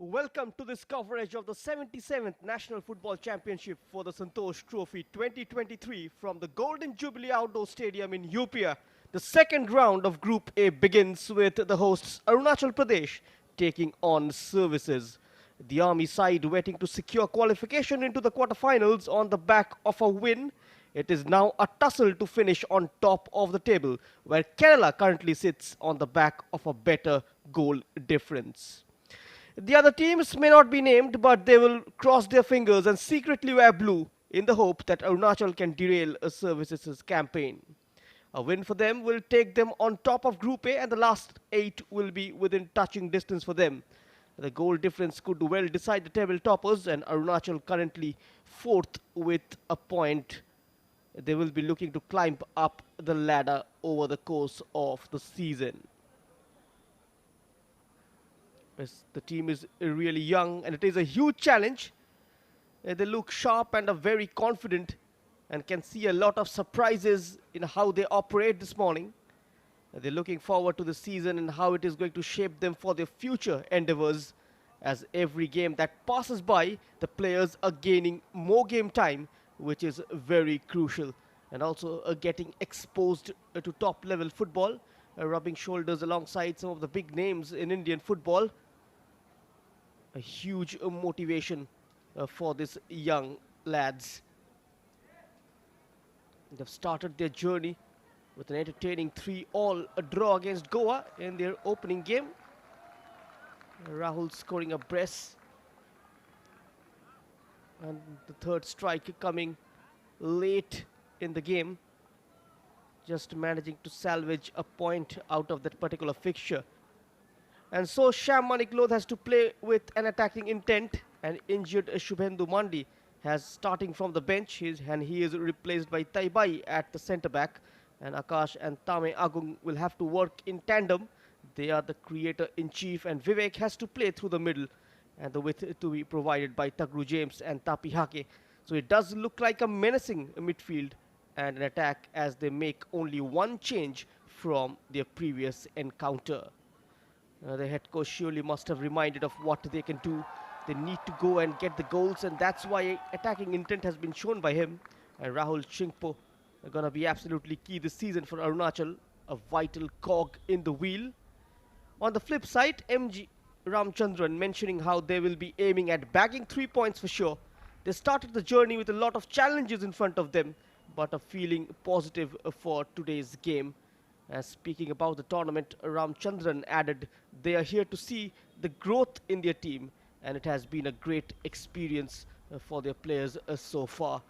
Welcome to this coverage of the 77th National Football Championship for the SANTOSH Trophy 2023 from the Golden Jubilee Outdoor Stadium in Upia. The second round of Group A begins with the hosts Arunachal Pradesh taking on Services. The Army side waiting to secure qualification into the quarterfinals on the back of a win. It is now a tussle to finish on top of the table, where Kerala currently sits on the back of a better goal difference. The other teams may not be named, but they will cross their fingers and secretly wear blue in the hope that Arunachal can derail a services campaign. A win for them will take them on top of Group A, and the last 8 will be within touching distance for them. The goal difference could well decide the table toppers, and Arunachal currently fourth with a point. They will be looking to climb up the ladder over the course of the season. As the team is really young and it is a huge challenge. They look sharp and are very confident and can see a lot of surprises in how they operate this morning. They're looking forward to the season and how it is going to shape them for their future endeavors. As every game that passes by, the players are gaining more game time, which is very crucial, and also getting exposed to top level football, rubbing shoulders alongside some of the big names in Indian football. A huge motivation for these young lads. They've started their journey with an entertaining 3-all draw against Goa in their opening game. Rahul scoring a brace, and the third strike coming late in the game, just managing to salvage a point out of that particular fixture. And so Sham Manik Lodh has to play with an attacking intent, and injured Shubhendu Mandi has starting from the bench, he is replaced by Taibai at the centre back, and Akash and Tame Agung will have to work in tandem. They are the creator-in-chief, and Vivek has to play through the middle, and the width to be provided by Tagru James and Tapi Hake. So it does look like a menacing midfield and an attack, as they make only one change from their previous encounter. The head coach surely must have reminded of what they can do. They need to go and get the goals, and that's why attacking intent has been shown by him. And Rahul Chingpo are going to be absolutely key this season for Arunachal, a vital cog in the wheel. On the flip side, MG Ramchandran mentioning how they will be aiming at bagging 3 points for sure. They started the journey with a lot of challenges in front of them, but are feeling positive for today's game. Speaking about the tournament, Ramchandran added they are here to see the growth in their team, and it has been a great experience for their players so far.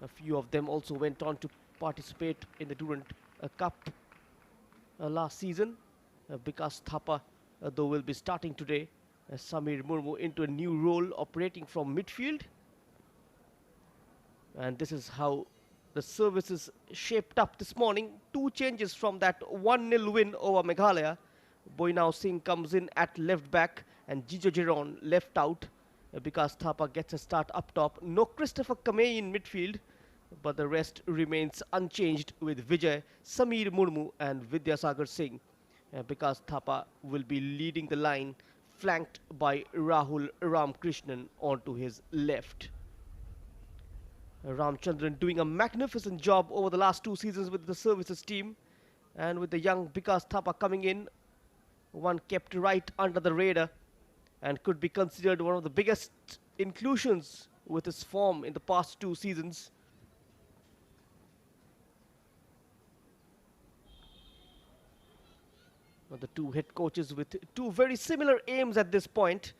A few of them also went on to participate in the Durand Cup last season. Vikas Thapa, though, will be starting today. Samir Murmu into a new role operating from midfield. And this is how the services shaped up this morning. 2 changes from that 1-0 win over Meghalaya. Boinao Singh comes in at left back and Jijo Giron left out, because Thapa gets a start up top. No Christopher Kamei in midfield, but the rest remains unchanged with Vijay, Samir Murmu and Vidyasagar Singh. Because Thapa will be leading the line, flanked by Rahul Ramkrishnan onto his left. Ramchandran doing a magnificent job over the last 2 seasons with the services team, and with the young Vikas Thapa coming in, one kept right under the radar and could be considered one of the biggest inclusions with his form in the past 2 seasons. The 2 head coaches with 2 very similar aims at this point,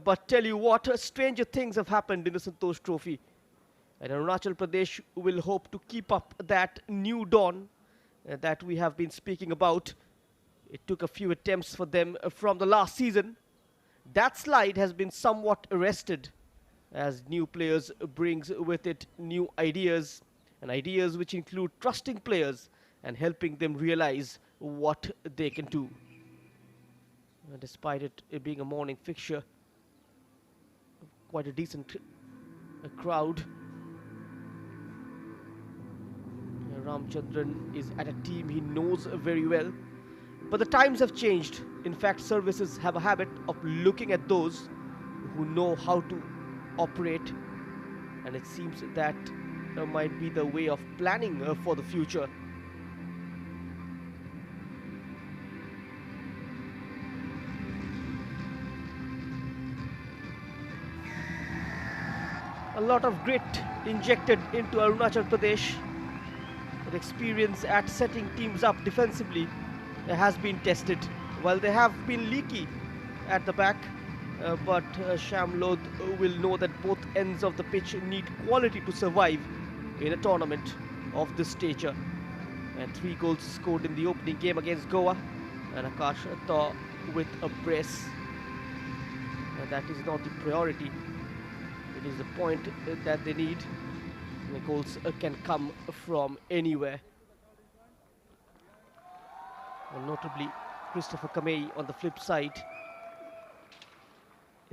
but tell you what, stranger things have happened in the Santosh Trophy. And Arunachal Pradesh will hope to keep up that new dawn that we have been speaking about. It took a few attempts for them from the last season. That slide has been somewhat arrested, as new players brings with it new ideas, and ideas which include trusting players and helping them realize what they can do. Despite it being a morning fixture, quite a decent crowd. Ramchandran is at a team he knows very well, But the times have changed. In fact, services have a habit of looking at those who know how to operate, and it seems that might be the way of planning for the future. A lot of grit injected into Arunachal Pradesh. Their experience at setting teams up defensively has been tested. While they have been leaky at the back, but Shamlod will know that both ends of the pitch need quality to survive in a tournament of this stature. And 3 goals scored in the opening game against Goa, and Akash Thaw with a brace. And that is not the priority. It is the point that they need. The goals can come from anywhere. And notably, Christopher Kamei on the flip side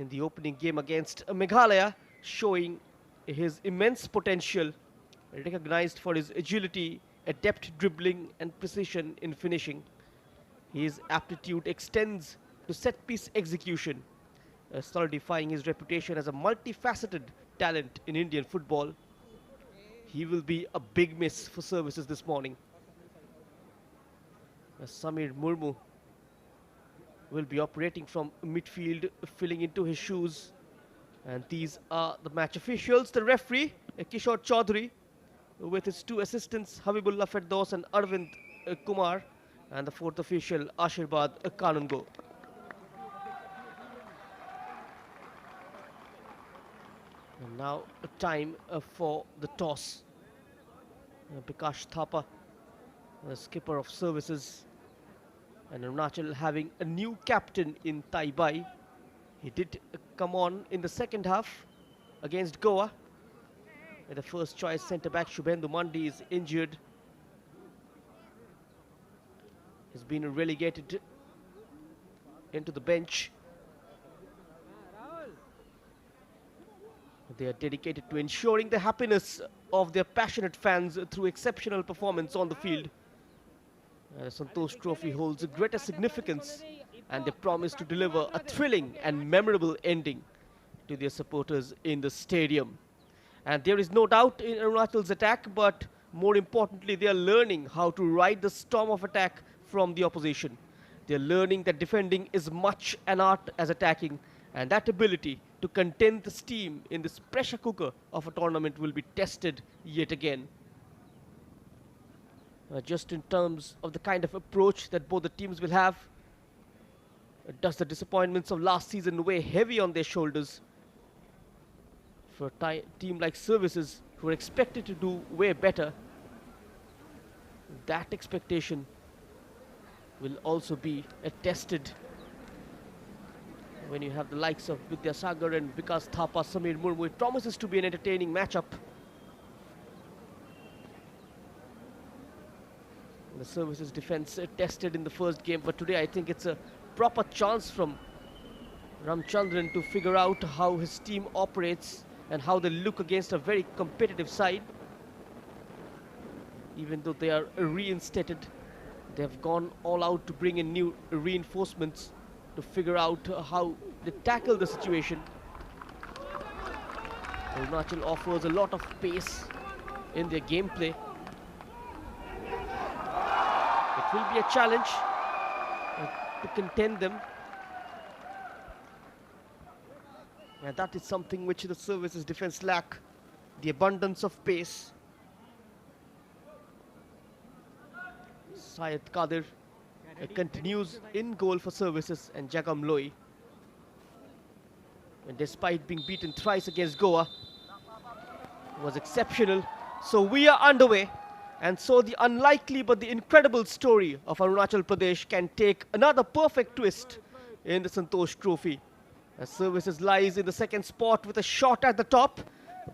in the opening game against Meghalaya, showing his immense potential, recognized for his agility, adept dribbling and precision in finishing. His aptitude extends to set-piece execution, solidifying his reputation as a multifaceted talent in Indian football. He will be a big miss for services this morning. Samir Murmu will be operating from midfield, filling into his shoes. And these are the match officials. The referee, Kishore Chaudhary, with his 2 assistants, Habibullah Firdaus and Arvind Kumar. And the 4th official, Ashirbad Kanungo. And now a time for the toss. Bikash Thapa, the skipper of services, and Arunachal having a new captain in Taibai. He did come on in the second half against Goa. And the first choice centre-back Shubhendu Mandi is injured. He's been relegated into the bench. They are dedicated to ensuring the happiness of their passionate fans through exceptional performance on the field. The SANTOSH Trophy holds a greater significance, and they promise to deliver a thrilling and memorable ending to their supporters in the stadium. And there is no doubt in Arunachal's attack, but more importantly, they are learning how to ride the storm of attack from the opposition. They are learning that defending is much an art as attacking, and that ability to contain the steam in this pressure cooker of a tournament will be tested yet again. Just in terms of the kind of approach that both the teams will have, does the disappointments of last season weigh heavy on their shoulders? For a team like Services, who are expected to do way better, that expectation will also be tested when you have the likes of Vidyasagar and Vikas Thapa, Samir Murmu. It promises to be an entertaining matchup. The Services defense tested in the first game, but today I think it's a proper chance from Ramchandran to figure out how his team operates and how they look against a very competitive side. Even though they are reinstated, they have gone all out to bring in new reinforcements to figure out how they tackle the situation. Arunachal offers a lot of pace in their gameplay. It will be a challenge to contend them. And that is something which the Services defense lack, the abundance of pace. Syed Kadir continues in goal for Services, and Jagam Loi. And despite being beaten thrice against Goa, was exceptional. So we are underway, and so the unlikely but the incredible story of Arunachal Pradesh can take another perfect twist in the SANTOSH Trophy. As Services lies in the second spot with a shot at the top,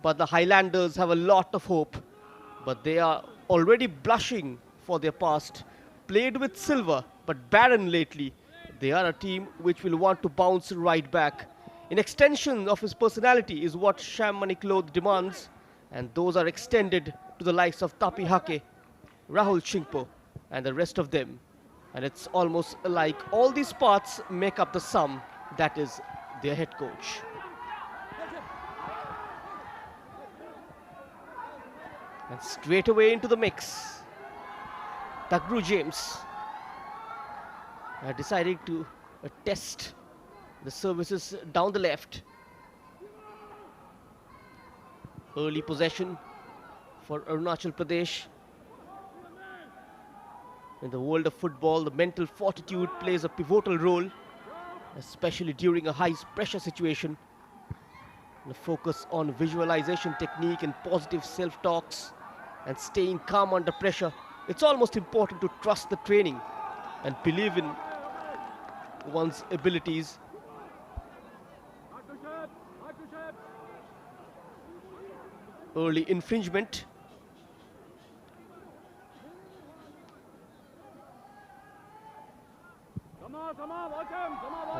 but the Highlanders have a lot of hope. But they are already blushing for their past. Played with silver, but barren lately. They are a team which will want to bounce right back. An extension of his personality is what Sham Maniklod demands, and those are extended to the likes of Tapi Hake, Rahul Shingpo, and the rest of them. And it's almost like all these parts make up the sum that is their head coach. And straight away into the mix, Tagru James deciding to test the services down the left. Early possession for Arunachal Pradesh. In the world of football, the mental fortitude plays a pivotal role, especially during a high pressure situation. The focus on visualization technique and positive self-talks and staying calm under pressure. It's almost important to trust the training and believe in one's abilities. Early infringement.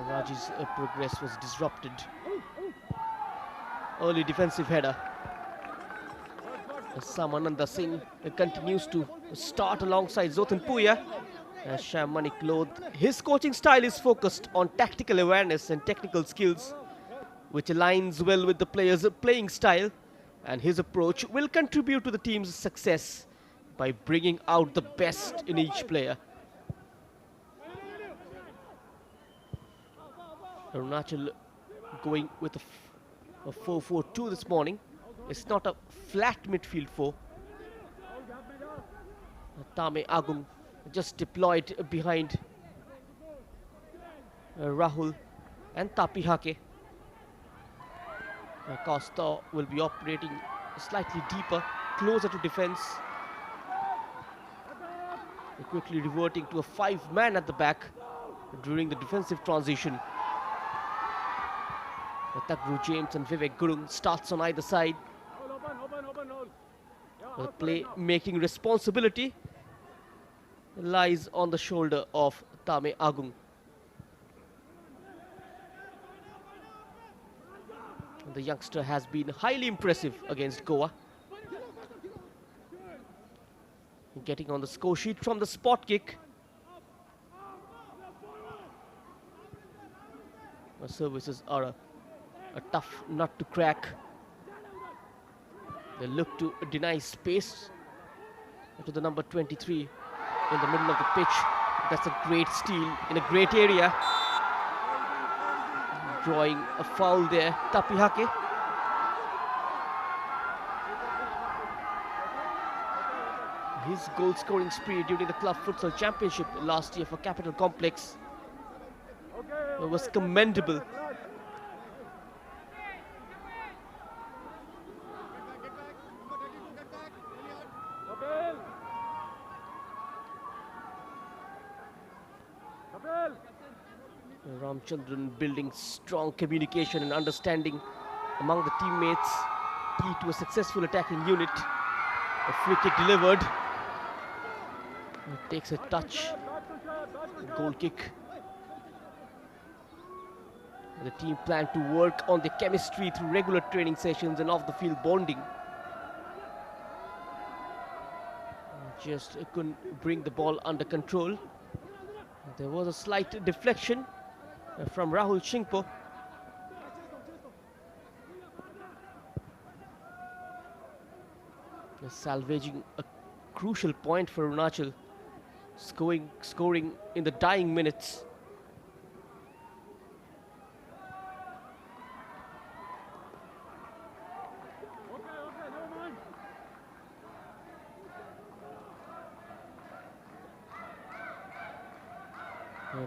Raji's progress was disrupted. Early defensive header. Samananda Singh continues to start alongside Zotan Puya. Sham Manik Lodh. His coaching style is focused on tactical awareness and technical skills, which aligns well with the players' playing style, and his approach will contribute to the team's success by bringing out the best in each player. Arunachal going with a 4-4-2 this morning. It's not a flat midfield four. Tame Agung just deployed behind Rahul and Tapi Hake. Costa will be operating slightly deeper, closer to defense. Quickly reverting to a 5-man at the back during the defensive transition. Tagru James and Vivek Gurung starts on either side. The play-making responsibility lies on the shoulder of Tame Agung. The youngster has been highly impressive against Goa. Getting on the score sheet from the spot kick. The services are a tough nut to crack. They look to deny space to the number 23 in the middle of the pitch. That's a great steal in a great area. Drawing a foul there, Tapi Hake. His goal scoring spree during the Club Futsal Championship last year for Capital Complex was commendable. Ramchandran building strong communication and understanding among the teammates, key to a successful attacking unit. A free kick delivered. It takes a touch. Goal kick. The team plan to work on the chemistry through regular training sessions and off-the-field bonding. Just couldn't bring the ball under control. There was a slight deflection from Rahul Shingpo. Salvaging a crucial point for Arunachal, scoring in the dying minutes.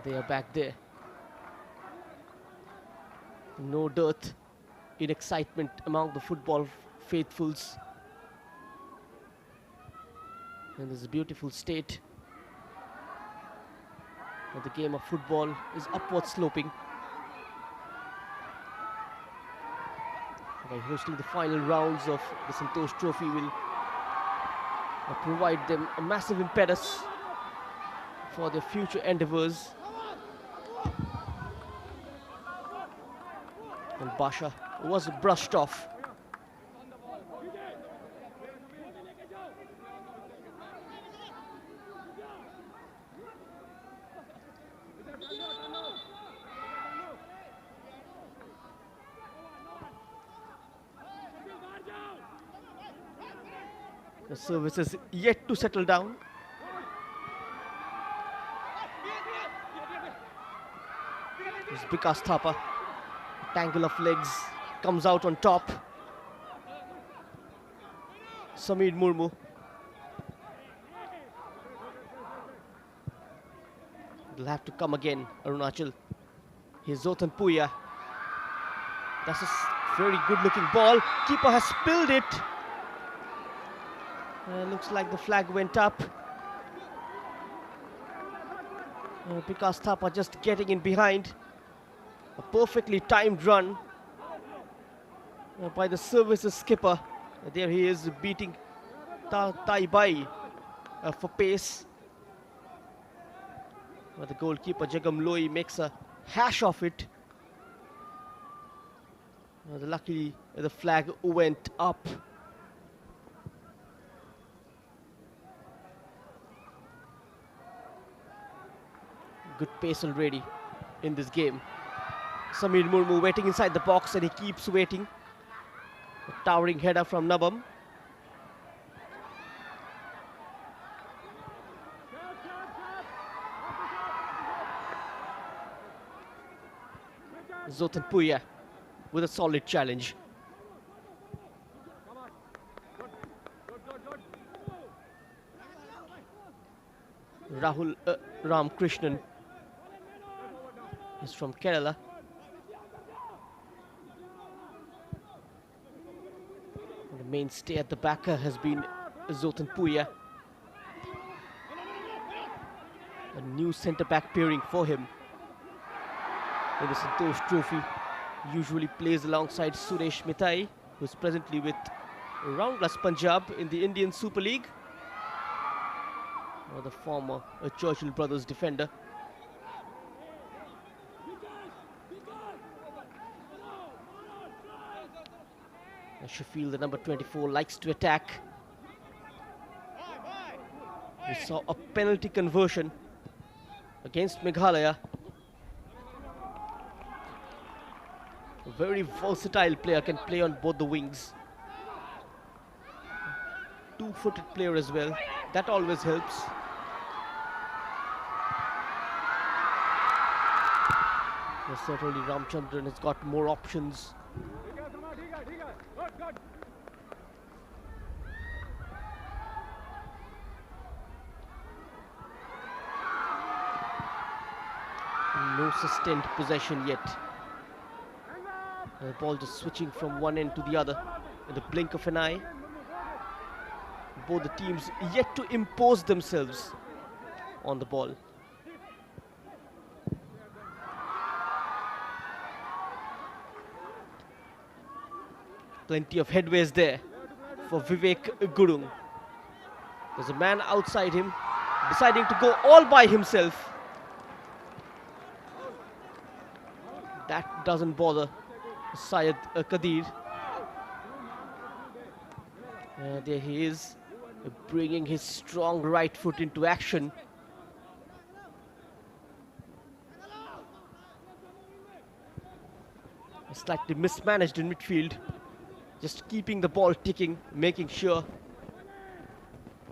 They are back there. No dearth in excitement among the football faithfuls. And this beautiful state where the game of football is upward sloping. By hosting the final rounds of the SANTOSH Trophy will provide them a massive impetus for their future endeavours. And Basha was brushed off. The service is yet to settle down. It's Vikas Thapa. Tangle of legs comes out on top. Samir Murmu. They'll have to come again, Arunachal. Here's Zotan Puya. That's a very good looking ball. Keeper has spilled it. Looks like the flag went up. Vikas Thapa just getting in behind. A perfectly timed run by the services skipper. There he is beating Taibai for pace. But the goalkeeper Jagam Loi makes a hash of it. Luckily the flag went up. Good pace already in this game. Samir Murmu waiting inside the box and he keeps waiting. A towering header from Nabam. Zotan Puya with a solid challenge. Rahul Ram Krishnan is from Kerala. The mainstay at the back has been Zotan Puya. A new centre-back pairing for him in the SANTOSH Trophy. Usually plays alongside Suresh Mithai, who is presently with Roundless Punjab in the Indian Super League. The former Churchill Brothers defender. Sheffield, the number 24, likes to attack. We saw a penalty conversion against Meghalaya. A very versatile player, can play on both the wings. Two-footed player as well. That always helps. Certainly Ramchandran has got more options. No sustained possession yet. The ball just switching from one end to the other in the blink of an eye. Both the teams yet to impose themselves on the ball. Plenty of headways there for Vivek Gurung. There's a man outside him deciding to go all by himself. That doesn't bother Syed Kadir. There he is, bringing his strong right foot into action. Slightly mismanaged in midfield. Just keeping the ball ticking, making sure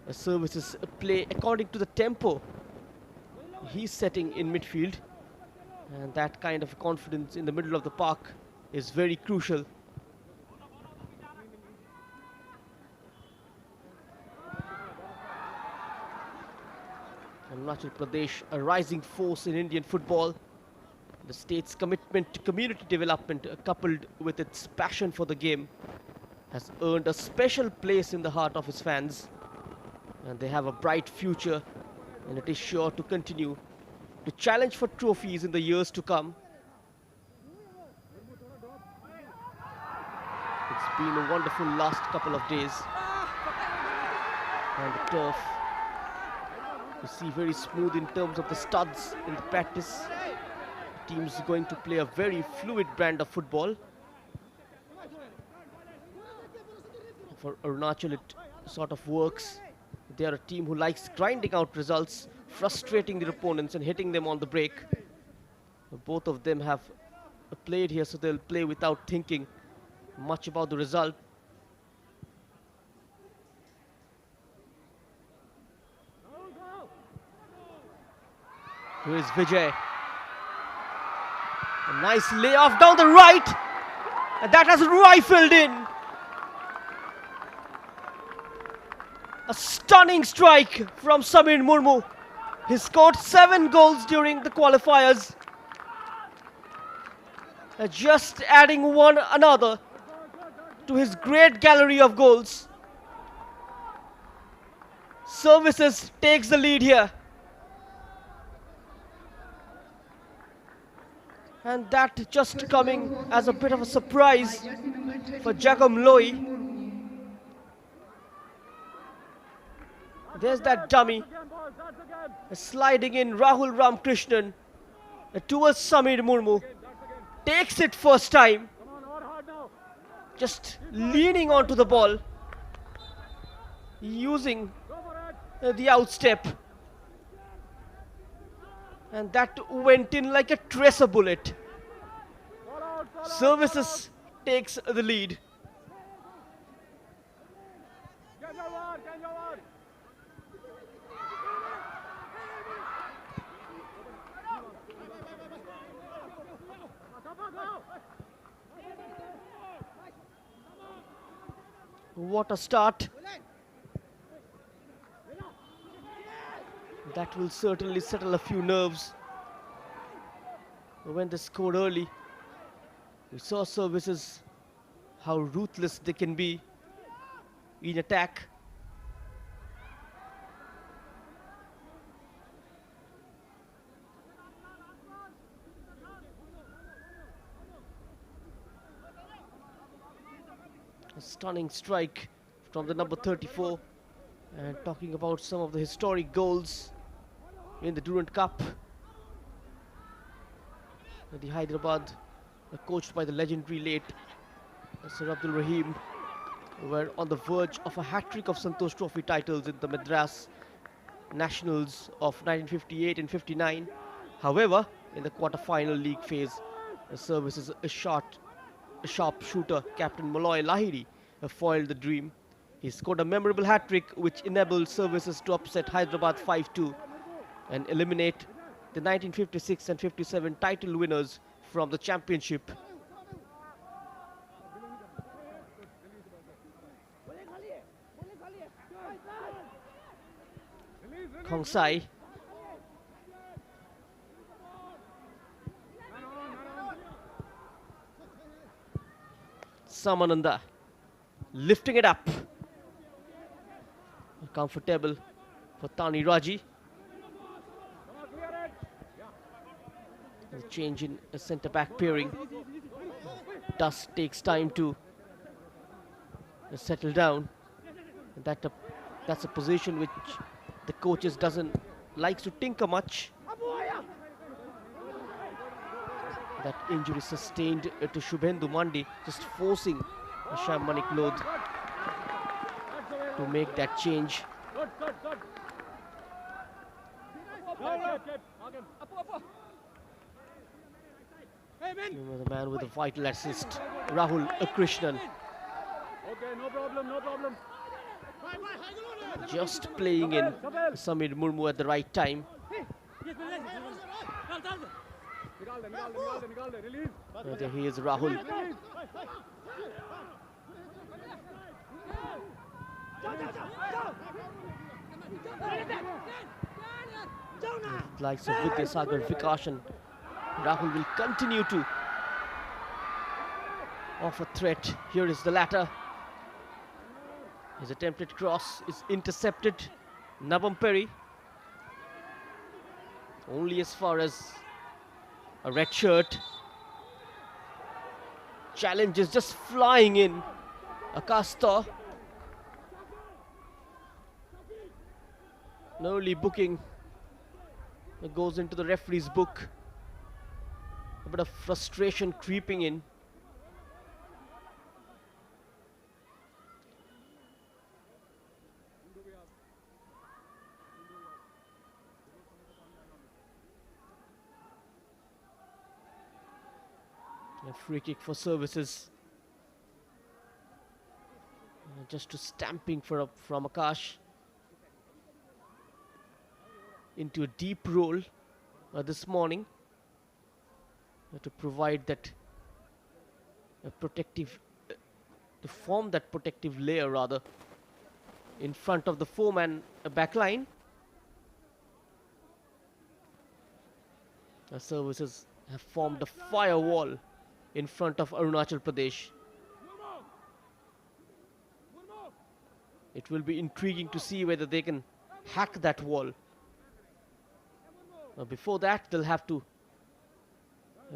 the services play according to the tempo he's setting in midfield. And that kind of confidence in the middle of the park is very crucial. Arunachal Pradesh, a rising force in Indian football. The state's commitment to community development, coupled with its passion for the game, has earned a special place in the heart of its fans. And they have a bright future, and it is sure to continue to challenge for trophies in the years to come. It's been a wonderful last couple of days. And the turf, you see, very smooth in terms of the studs in the practice. The team's going to play a very fluid brand of football. For Arunachal, it sort of works. They are a team who likes grinding out results, frustrating their opponents and hitting them on the break. Both of them have played here, so they'll play without thinking much about the result. Here is Vijay. A nice layoff down the right. And that has rifled in. A stunning strike from Samir Murmu. He scored 7 goals during the qualifiers. Just adding one another to his great gallery of goals. Services takes the lead here. And that just coming as a bit of a surprise for Jagam Loi. There's that dummy. Sliding in Rahul Ramkrishnan towards Samir Murmu. Takes it first time. Just leaning onto the ball. Using the outstep. And that went in like a tracer bullet. Services takes the lead. What a start. That will certainly settle a few nerves. When they scored early, we saw Services how ruthless they can be in attack. A stunning strike from the number 34. And talking about some of the historic goals in the Durand Cup. The Hyderabad, coached by the legendary late Sir Abdul Rahim, were on the verge of a hat-trick of Santosh Trophy titles in the Madras Nationals of 1958 and 59. However, in the quarter-final league phase, the Services a sharp shooter, Captain Malloy Lahiri, foiled the dream. He scored a memorable hat-trick which enabled Services to upset Hyderabad 5-2 and eliminate the 1956 and 57 title winners from the championship. Khongsai. Samananda lifting it up. Comfortable for Tani Raji. A change in a centre-back pairing. Dust takes time to settle down. And that's a position which the coaches doesn't like to tinker much. That injury sustained to Shubhendu Mandi, just forcing Sham Manik Lodh to make that change. The man with a vital assist, Rahul Krishnan. Okay, no problem. Just playing in Samir Murmu at the right time. There he is, Rahul. Likes of Vidyasagar, Vikash, and Rahul will continue to offer threat. Here is the latter. His attempted cross is intercepted. Navam Perry only as far as a red shirt. Challenge is just flying in. Akasta. An early booking. It goes into the referee's book. A bit of frustration creeping in. A free kick for Services. Just to stamping from Akash. Into a deep roll. this morning to provide that protective, to form that protective layer rather in front of the four-man back line. The services have formed a firewall in front of Arunachal Pradesh. It will be intriguing to see whether they can hack that wall. Before that, they'll have to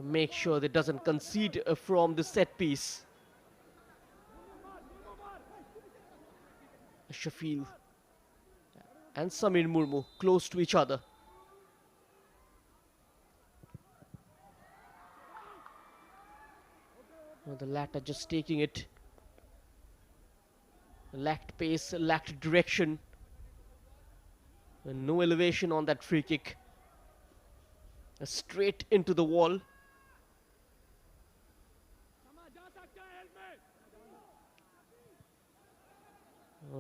make sure they doesn't concede from the set piece. Shafil and Samir Murmu close to each other. The latter just taking it. Lacked pace, lacked direction. And no elevation on that free kick. Straight into the wall.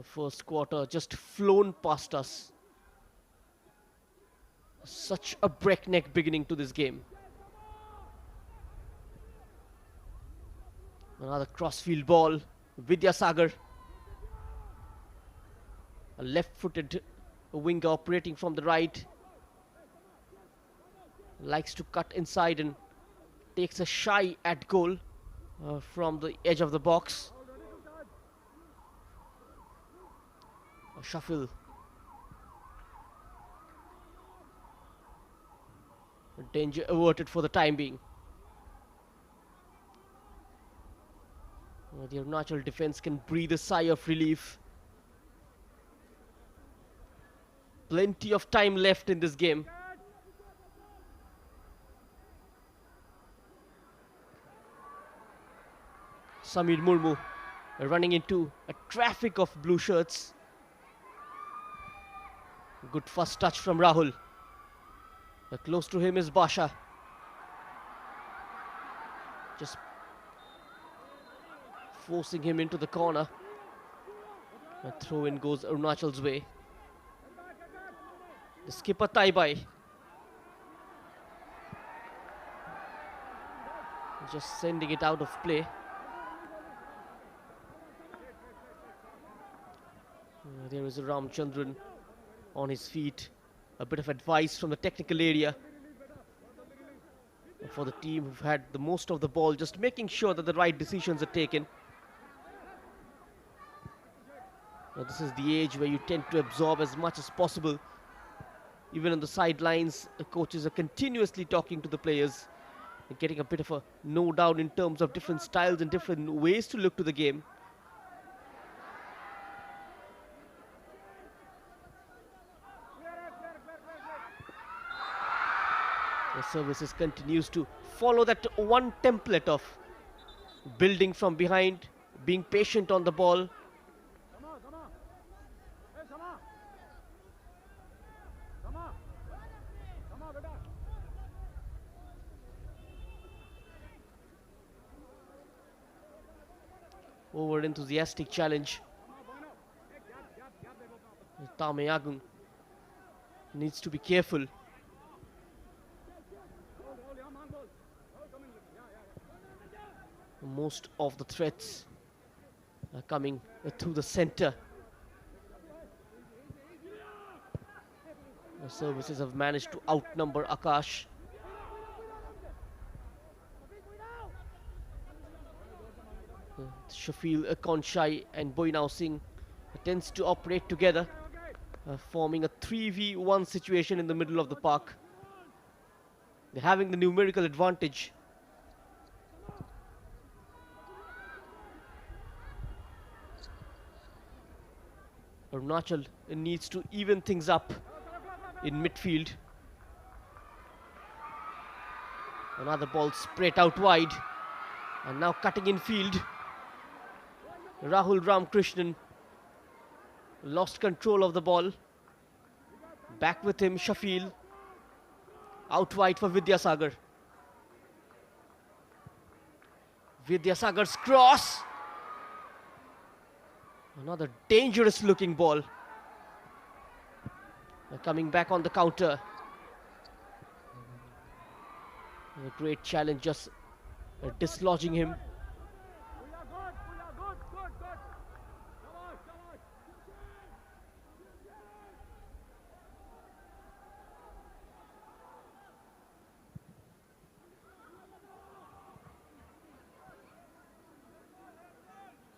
First quarter just flown past us. Such a breakneck beginning to this game. Another crossfield ball. Vidyasagar. A left-footed winger operating from the right. Likes to cut inside and takes a shy at goal from the edge of the box. A shuffle. Danger averted for the time being. The Arunachal defense can breathe a sigh of relief. Plenty of time left in this game. Samir Murmu running into a traffic of blue shirts. Good first touch from Rahul. Close to him is Basha. Just forcing him into the corner. A throw in goes Arunachal's way. The skipper Taibai. Just sending it out of play. There is Ramchandran on his feet. A bit of advice from the technical area for the team who've had the most of the ball, just making sure that the right decisions are taken. Now, this is the age where you tend to absorb as much as possible. Even on the sidelines, the coaches are continuously talking to the players and getting a bit of a no doubt in terms of different styles and different ways to look to the game. The services continues to follow that one template of building from behind, being patient on the ball. Over enthusiastic challenge. Tameyagung needs to be careful. Most of the threats are coming through the center. The services have managed to outnumber Akash. Shafil, Konshai and Boinao Singh tends to operate together, forming a 3v1 situation in the middle of the park. They're having the numerical advantage. Arunachal needs to even things up in midfield. Another ball spread out wide. And now cutting in field. Rahul Ramkrishnan lost control of the ball. Back with him, Shafil. Out wide for Vidyasagar. Vidyasagar's cross. Another dangerous looking ball. Coming back on the counter. A great challenge, just dislodging him. Puya, good. Puya, good. Good. Good. Shabash.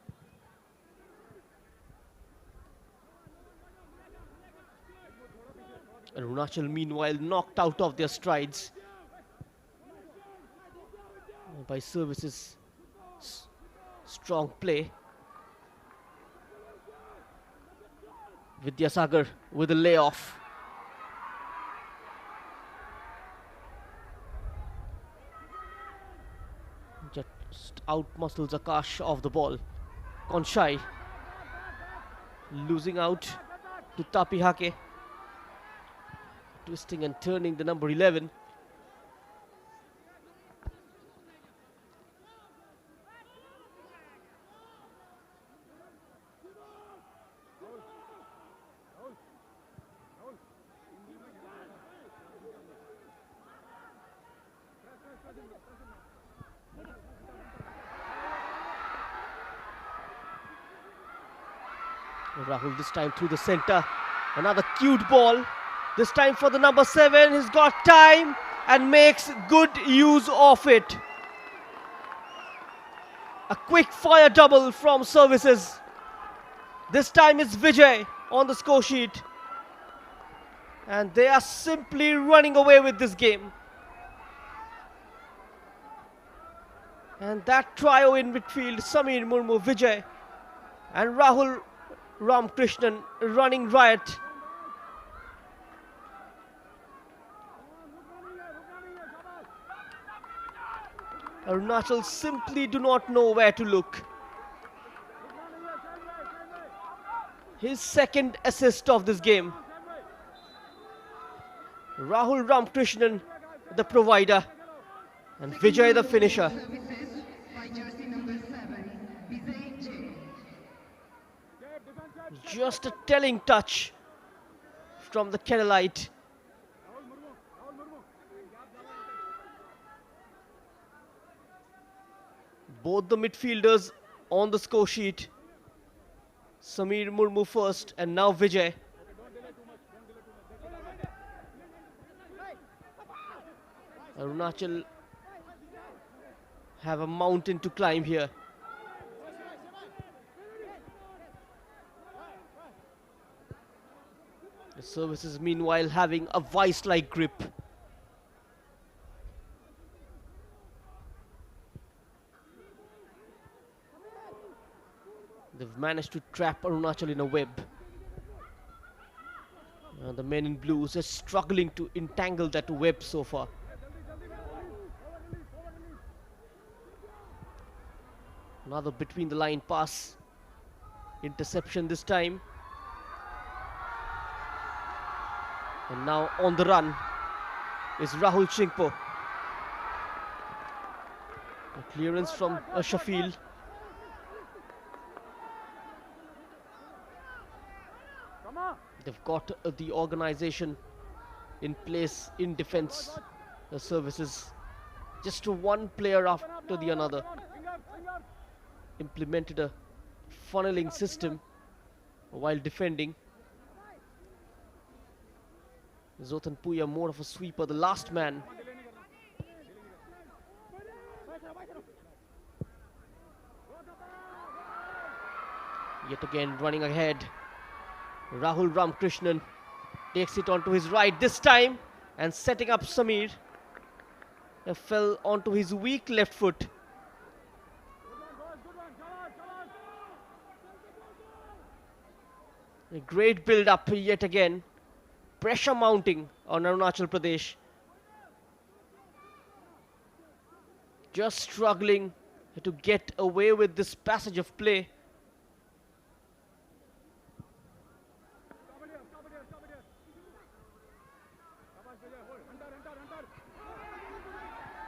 Shabash. Arunachal, meanwhile, knocked out of their strides by services. Strong play. Vidyasagar with a layoff. Just out-muscles Akash off the ball. Konshai losing out to Tapihake. Twisting and turning the number 11. Rahul this time through the center. Another cute ball. This time for the number 7. He's got time and makes good use of it. A quick fire double from services. This time it's Vijay on the score sheet. And they are simply running away with this game. And that trio in midfield, Samir Murmu, Vijay and Rahul Ramkrishnan running riot. Arunachal simply do not know where to look. His second assist of this game. Rahul Ramkrishnan, the provider, and Vijay, the finisher. Just a telling touch from the Keralite. Both the midfielders on the score sheet. Samir Murmu first and now Vijay. Arunachal have a mountain to climb here. The services meanwhile having a vice-like grip. They've managed to trap Arunachal in a web. The men in blues are struggling to entangle that web so far. Another between the line pass. Interception this time. And now on the run is Rahul Chingpo. A clearance from Shafil. They've got the organization in place in defense. The services, just one player after the another, implemented a funneling system while defending. Zotan Puya more of a sweeper, the last man. Yet again running ahead. Rahul Ramkrishnan takes it onto his right this time and setting up Samir. Fell onto his weak left foot. A great build up yet again. Pressure mounting on Arunachal Pradesh. Just struggling to get away with this passage of play.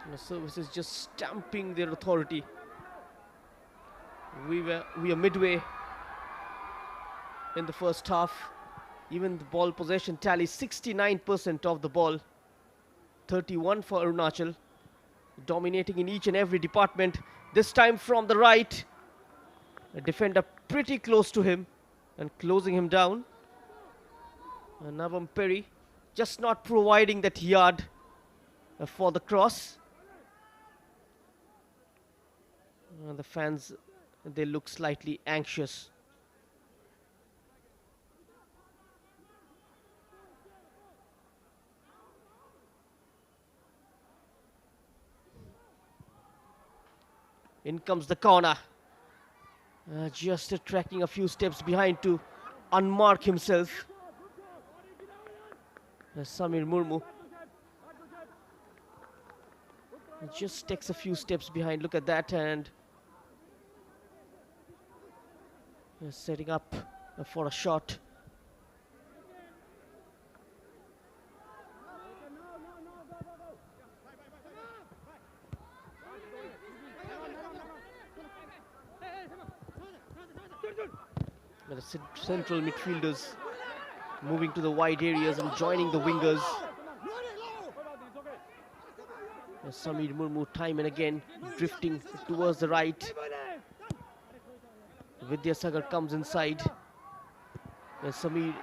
The services just stamping their authority. We are midway in the first half. Even the ball possession tally 69% of the ball, 31 for Arunachal. dominating in each and every department. This time from the right. A defender pretty close to him and closing him down. Navam Perry just not providing that yard for the cross. The fans, they look slightly anxious. In comes the corner. Just tracking a few steps behind to unmark himself. Samir Murmu just takes a few steps behind. Look at that, and setting up for a shot. The central midfielders moving to the wide areas and joining the wingers. Samir Murmu time and again drifting towards the right. Vidyasagar comes inside. Samir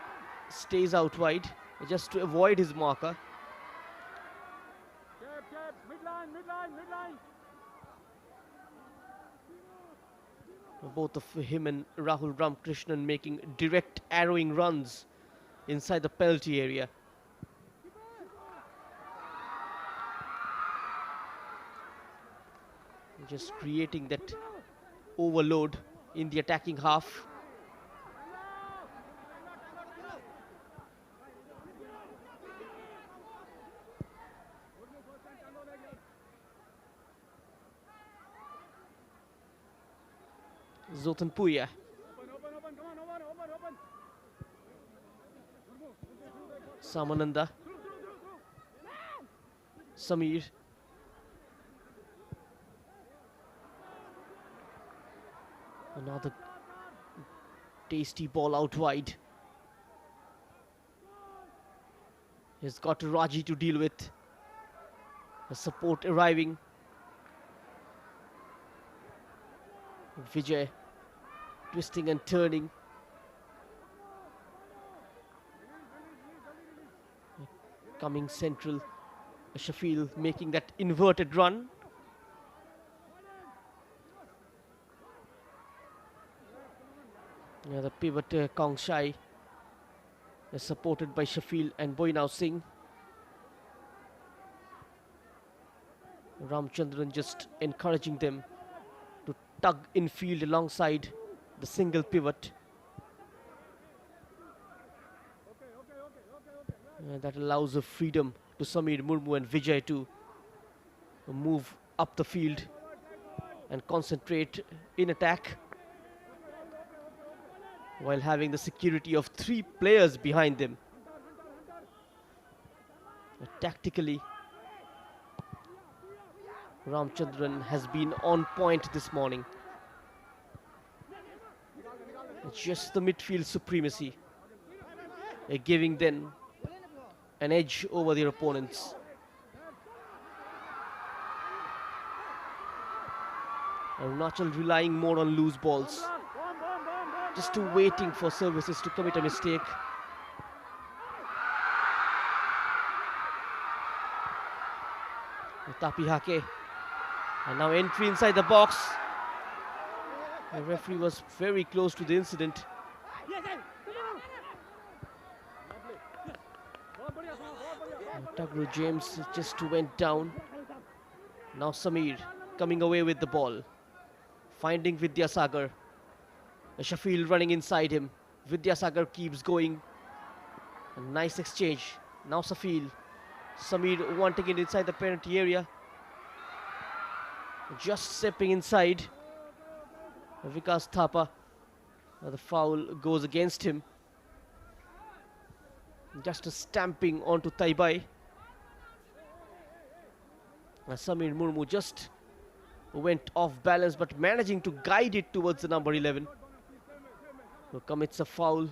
stays out wide just to avoid his marker. Midline. Both of him and Rahul Ramkrishnan making direct arrowing runs inside the penalty area. Just creating that overload in the attacking half. Zotan Puya. Open, come on, open. Samananda. Samir. Another tasty ball out wide. He's got Raji to deal with. The support arriving. Vijay twisting and turning. Coming central. Shafil making that inverted run. The pivot Kongshai is supported by Shafil and Boinau Singh. Ramchandran just encouraging them to tug in field alongside the single pivot. That allows a freedom to Samir Murmu and Vijay to move up the field and concentrate in attack, while having the security of 3 players behind them. Tactically, Ramchandran has been on point this morning. Just the midfield supremacy, giving them an edge over their opponents. Arunachal relying more on loose balls, just waiting for services to commit a mistake. Tapi Hake, and now entry inside the box. The referee was very close to the incident. Tagru James just went down. Now Samir coming away with the ball, finding Vidyasagar. Shafil running inside him. Vidyasagar keeps going. A nice exchange. Now Shafil. Samir wanting it inside the penalty area. Just stepping inside. Vikas Thapa. The foul goes against him. Just a stamping onto Taibai. Samir Murmu just went off balance, but managing to guide it towards the number 11. Who commits a foul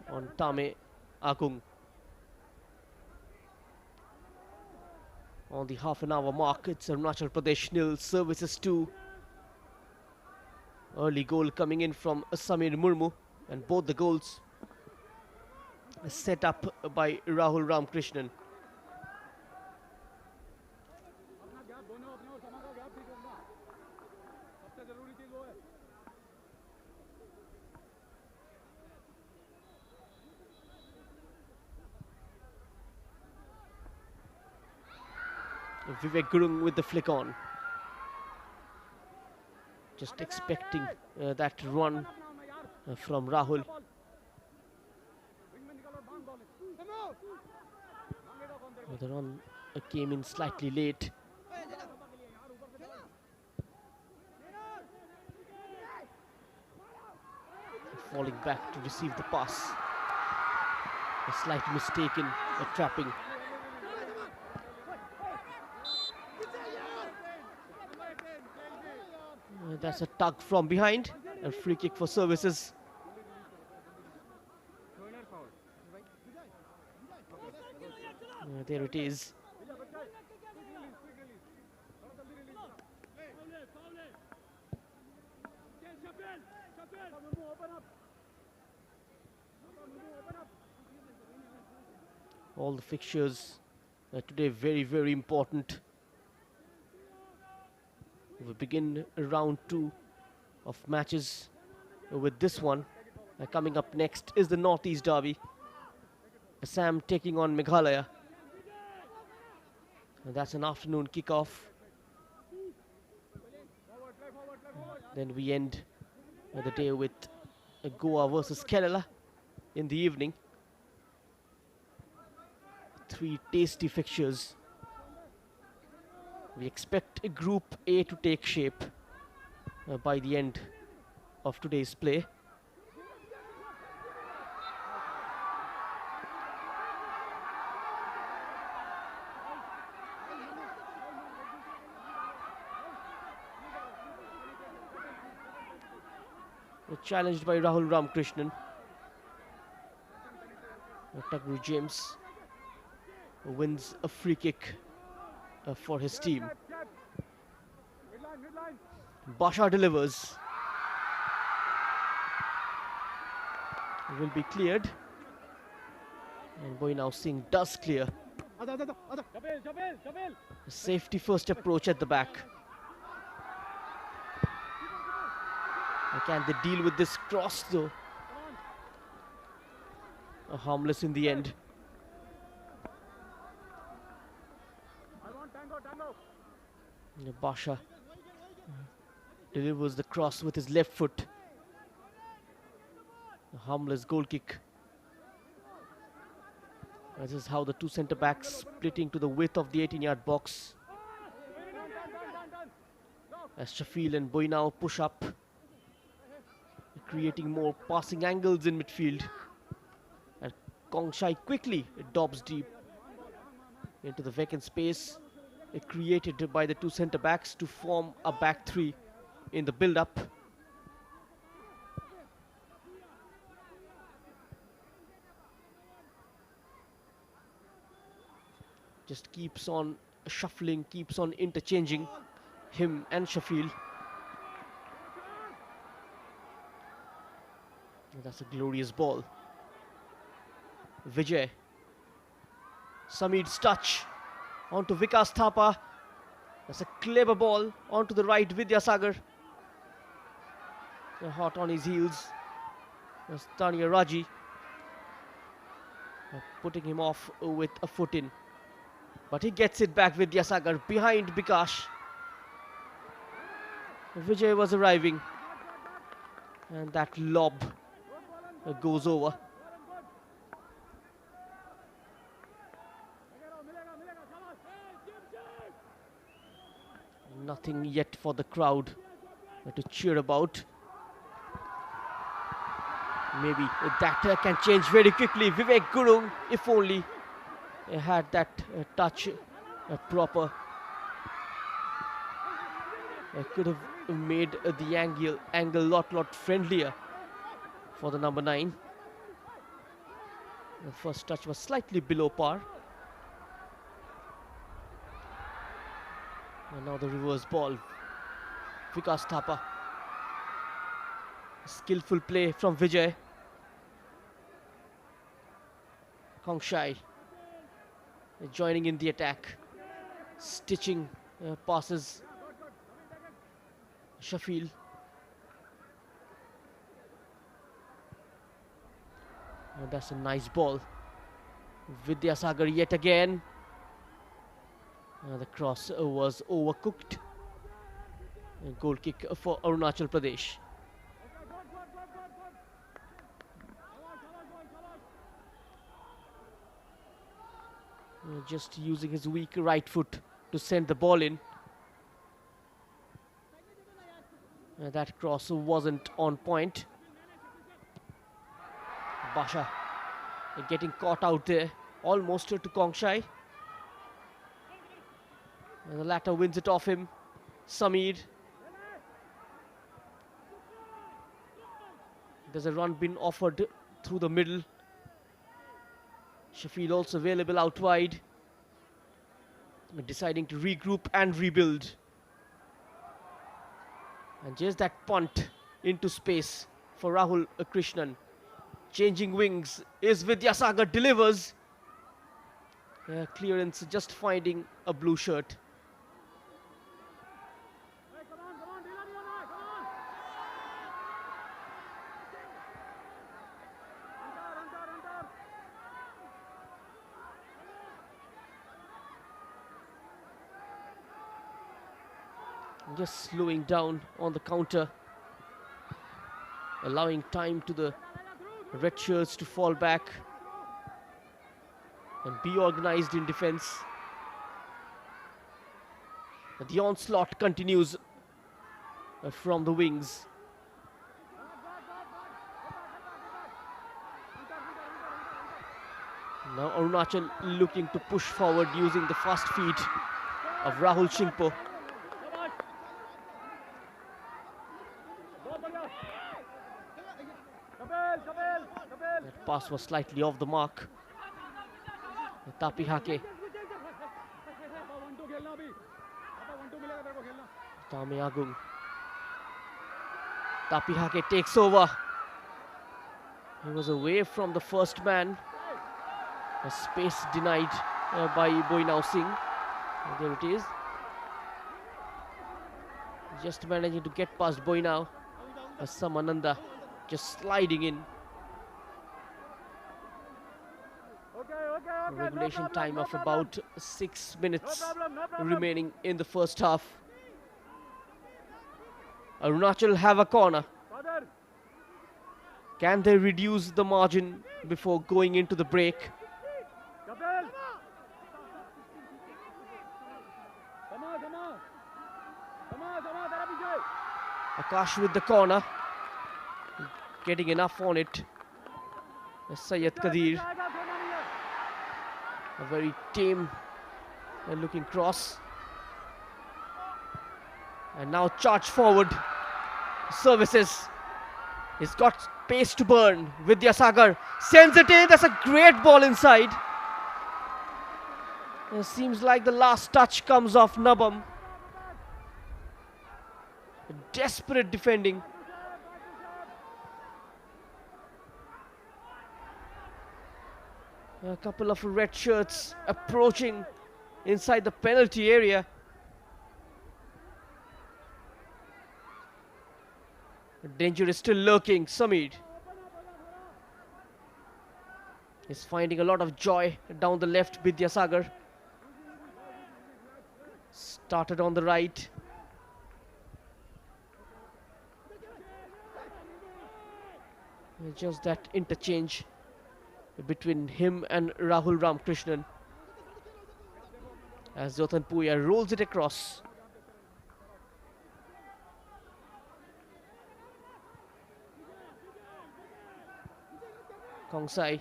on Tame Akung. On the half an hour mark, it's Arunachal Pradesh nil, Services 2. Early goal coming in from Samir Murmu, and both the goals set up by Rahul Ramkrishnan. अपना gap दोनों अपने और समा का gap ठीक रखना सबसे जरूरी चीज वो है Vivek Gurung with the flick on. Just expecting that run from Rahul. Wing में निकल और बांध बॉल मांगेगा कौन तेरे The run came in slightly late. Falling back to receive the pass. A slight mistake in trapping. That's a tug from behind, and free kick for Services. There it is. All the fixtures today very important. We begin round 2 of matches with this one. Coming up next is the Northeast Derby. Assam taking on Meghalaya. And that's an afternoon kickoff. Then we end the day with Goa versus Kerala in the evening. 3 tasty fixtures. We expect Group A to take shape by the end of today's play. Challenged by Rahul Ramkrishnan. Tagru James wins a free kick for his team. Basha delivers. Will be cleared. And Boinao Singh does clear. A safety first approach at the back. Can they deal with this cross though? Harmless in the end. Basha delivers the cross with his left foot. A harmless goal kick. This is how the two centre backs splitting to the width of the 18-yard box. As Shafil and Boinao push up, creating more passing angles in midfield. And Kongshai quickly dobs deep into the vacant space created by the two centre backs to form a back three in the build-up. Just keeps on shuffling, keeps on interchanging him and Shafil. That's a glorious ball. Vijay. Sameer's touch onto Vikas Thapa. That's a clever ball onto the right, Vidyasagar. Hot on his heels. That's Tanya Raji. Putting him off with a foot in. But he gets it back, Vidyasagar, behind Bikash. Vijay was arriving. And that lob goes over. Nothing yet for the crowd to cheer about. Maybe that can change very quickly. Vivek Gurung, if only had that touch proper. Could have made the angle lot friendlier for the number 9. The first touch was slightly below par. And now the reverse ball. Vikas Thapa. Skillful play from Vijay. Kongshai joining in the attack. Stitching passes. Shafil. Oh, that's a nice ball. Vidyasagar yet again. The cross was overcooked. A goal kick for Arunachal Pradesh. Just using his weak right foot to send the ball in. That cross wasn't on point. Basha getting caught out there, almost to Kongshai. And the latter wins it off him. Samir. There's a run been offered through the middle. Shafil also available out wide. Deciding to regroup and rebuild. And just that punt into space for Rahul Krishnan. Changing wings is Vidyasagar, delivers. Clearance just finding a blue shirt. Just slowing down on the counter, allowing time to the red shirts to fall back and be organized in defense. The onslaught continues from the wings. Now Arunachal looking to push forward using the fast feet of Rahul Shingpo. That pass was slightly off the mark. Tapi Hake. Tame Agung. Tapi Hake takes over. He was away from the first man. A space denied by Boinau Singh. There it is. Just managing to get past Boinau. Samananda just sliding in. Regulation time of about 6 minutes remaining in the first half. Arunachal have a corner. Can they reduce the margin before going into the break? Akash with the corner. Getting enough on it. Syed Kadir. A very tame looking cross. And now charge forward. Services. He's got pace to burn. Vidyasagar sends it in. That's a great ball inside. It seems like the last touch comes off Nabam. Desperate defending. A couple of red shirts approaching inside the penalty area. Danger is still lurking. Samir is finding a lot of joy down the left. Vidyasagar started on the right. Just that interchange between him and Rahul Ramkrishnan as Jotan Puya rolls it across. Kongsai.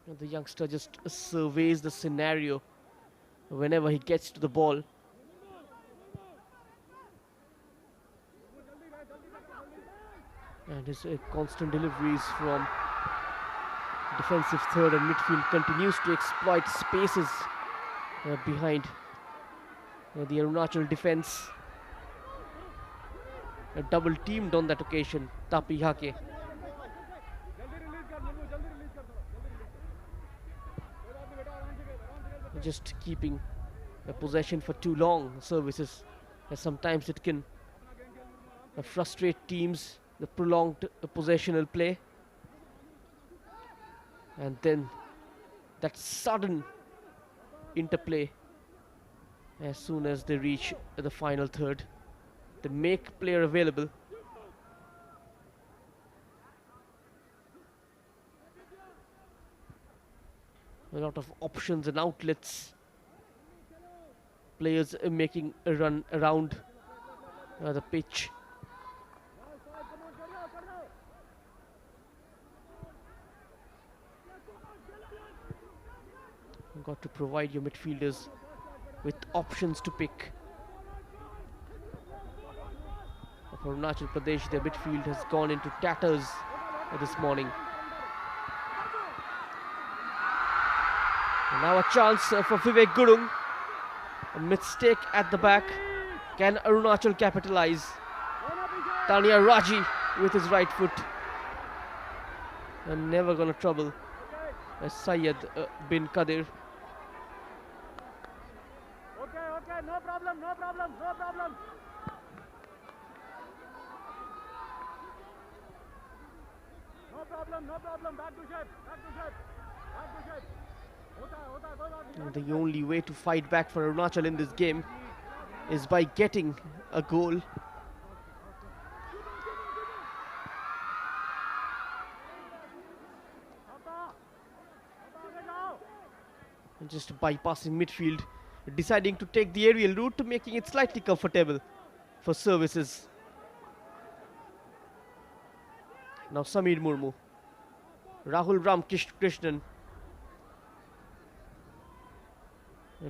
And the youngster just surveys the scenario whenever he gets to the ball. And his constant deliveries from Defensive third and midfield continues to exploit spaces behind the Arunachal defense. Double teamed on that occasion, Tapi Hake. जल्दी release कर मुर्मू जल्दी release कर थोड़ा जल्दी release कर कोई बात नहीं बेटा आराम से खेल आराम से खेल Just keeping a possession for too long services, as sometimes it can frustrate teams, the prolonged possessional play. And then that sudden interplay as soon as they reach the final third. They make player available. A lot of options and outlets. Players making a run around the pitch. You've got to provide your midfielders with options to pick. For Arunachal Pradesh, their midfield has gone into tatters this morning. And now a chance for Vivek Gurung. A mistake at the back. Can Arunachal capitalize? Tanya Raji with his right foot. And never gonna trouble Syed bin Kadir. Okay, no problem. No problem, back to shape. होता है कोई बात नहीं. And the only way to fight back for Arunachal in this game is by getting a goal. And just bypassing midfield, deciding to take the aerial route, making it slightly comfortable for services. Now Samir Murmu, Rahul Ramkrishnan,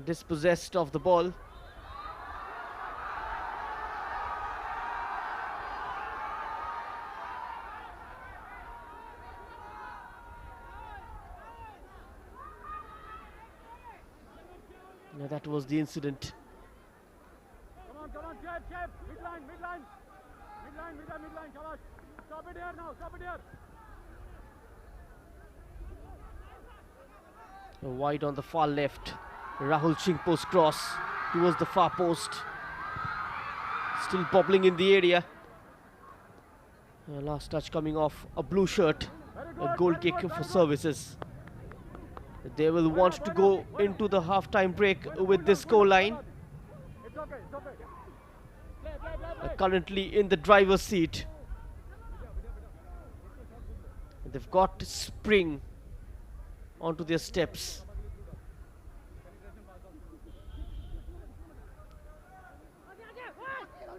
dispossessed of the ball. Now that was the incident. Come on, shape. Midline, shabash. Stop it here. Wide on the far left. Rahul Chingpo's cross towards the far post. Still bobbling in the area. Last touch coming off a blue shirt. A goal kick for services. They will want to go into the half-time break with this score line. It's okay. Play. Currently in the driver's seat. They've got spring onto their steps.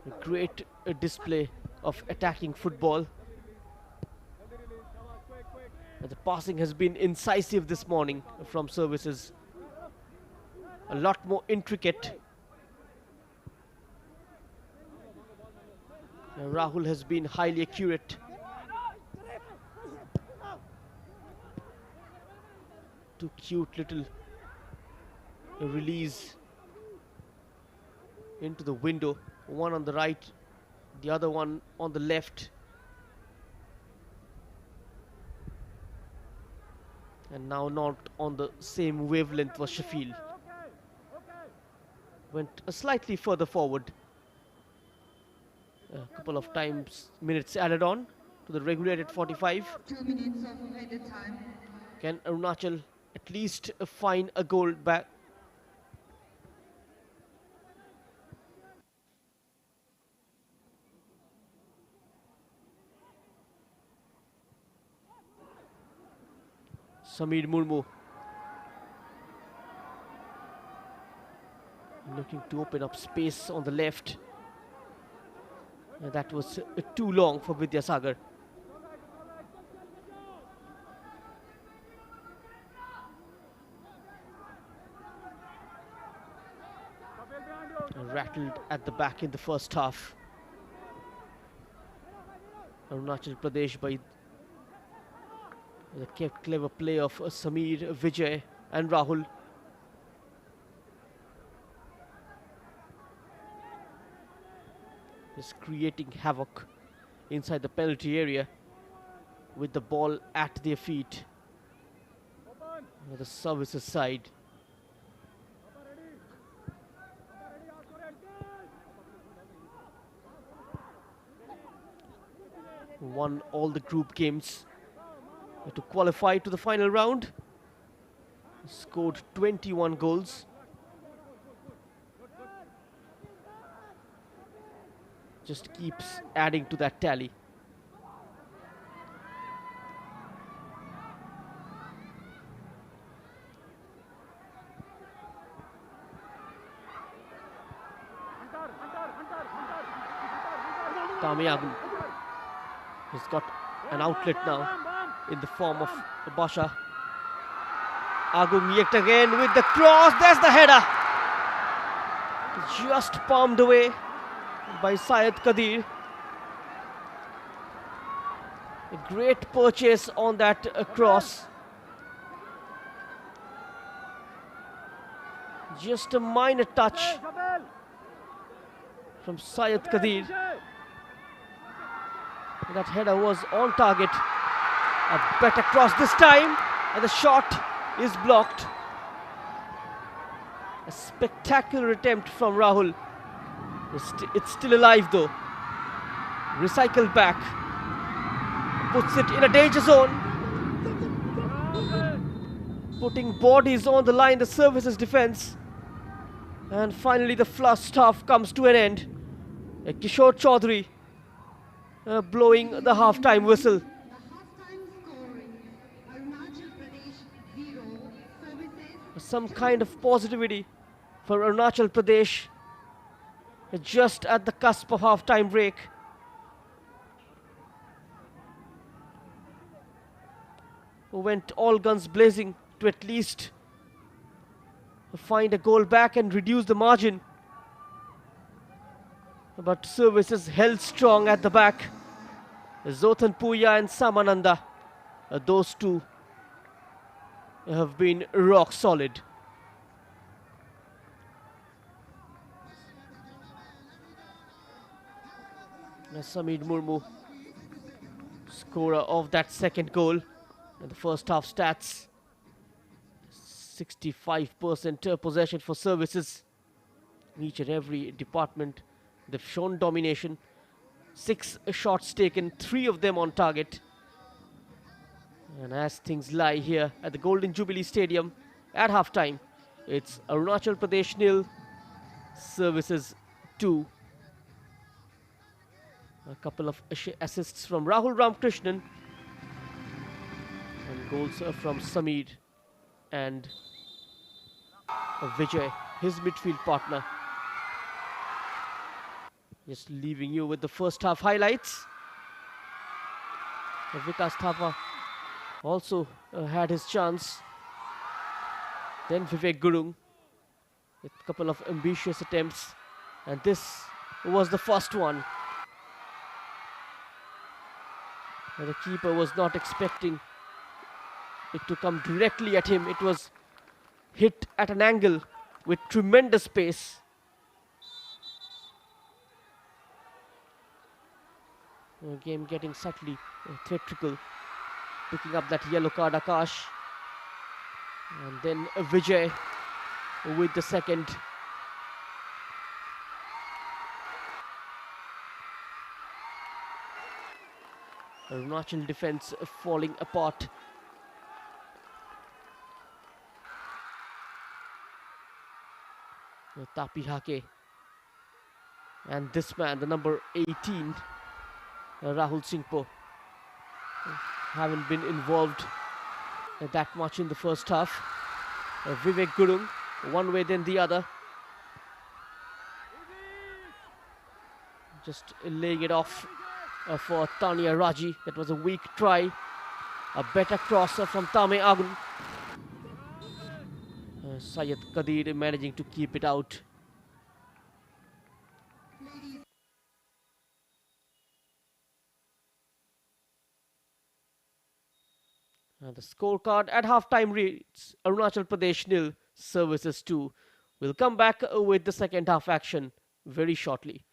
A great display of attacking football. The passing has been incisive this morning from services. A lot more intricate. Rahul has been highly accurate. Two cute little release into the window. One on the right, the other one on the left. And now not on the same wavelength was Shafil. Went slightly further forward. A couple of minutes added on to the regulated 45. 2 minutes of added time. Can Arunachal at least find a goal back? Samir Murmu looking to open up space on the left. That was too long for Vidyasagar. Rattled at the back in the first half. Arunachal Pradesh by The clever play of Sameer, Vijay, and Rahul. Is creating havoc inside the penalty area with the ball at their feet. Open. The services side. Papa ready. Papa ready. Ask for it. Won all the group games to qualify to the final round. Scored 21 goals. Just keeps adding to that tally. Tamiyagun has got an outlet now in the form of Basha. Agung yet again with the cross. There's the header. Just palmed away by Syed Kadir. A great purchase on that cross. Just a minor touch from Syed Kadir. That header was on target. A better cross this time, and the shot is blocked. A spectacular attempt from Rahul. It's still alive though. Recycled back. Puts it in a danger zone. Putting bodies on the line, the services defense. And finally the first half comes to an end. Kishore Chaudhary blowing the half-time whistle. The half-time scoring, Arunachal Pradesh 0, services Some kind of positivity for Arunachal Pradesh just at the cusp of half-time break. Who went all guns blazing to at least find a goal back and reduce the margin. But services held strong at the back. Zothan Puya and Samananda, those two have been rock solid. Samir Murmu, scorer of that second goal. And the first half stats, 65% possession for services. Each and every department, they've shown domination. 6 shots taken, 3 of them on target. And as things lie here at the Golden Jubilee Stadium at halftime, it's Arunachal Pradesh 0, services 2. A couple of assists from Rahul Ramkrishnan. And goals from Sameer and Vijay, his midfield partner. Just leaving you with the first half highlights. Vikas Thapa also had his chance. Then Vivek Gurung with a couple of ambitious attempts. And this was the first one. And the keeper was not expecting it to come directly at him. It was hit at an angle with tremendous pace. Game getting slightly theatrical. Picking up that yellow card, Akash. And then Vijay with the second. Arunachal defense falling apart. Tapi Hake. And this man, the number 18, Rahul Singpo, haven't been involved that much in the first half. Vivek Gurung, one way then the other. Just laying it off for Tanya Raji. That was a weak try. A better crosser from Tame Agun. Syed Kadir managing to keep it out. The scorecard at halftime reads Arunachal Pradesh nil, Services 2. We'll come back with the second half action very shortly.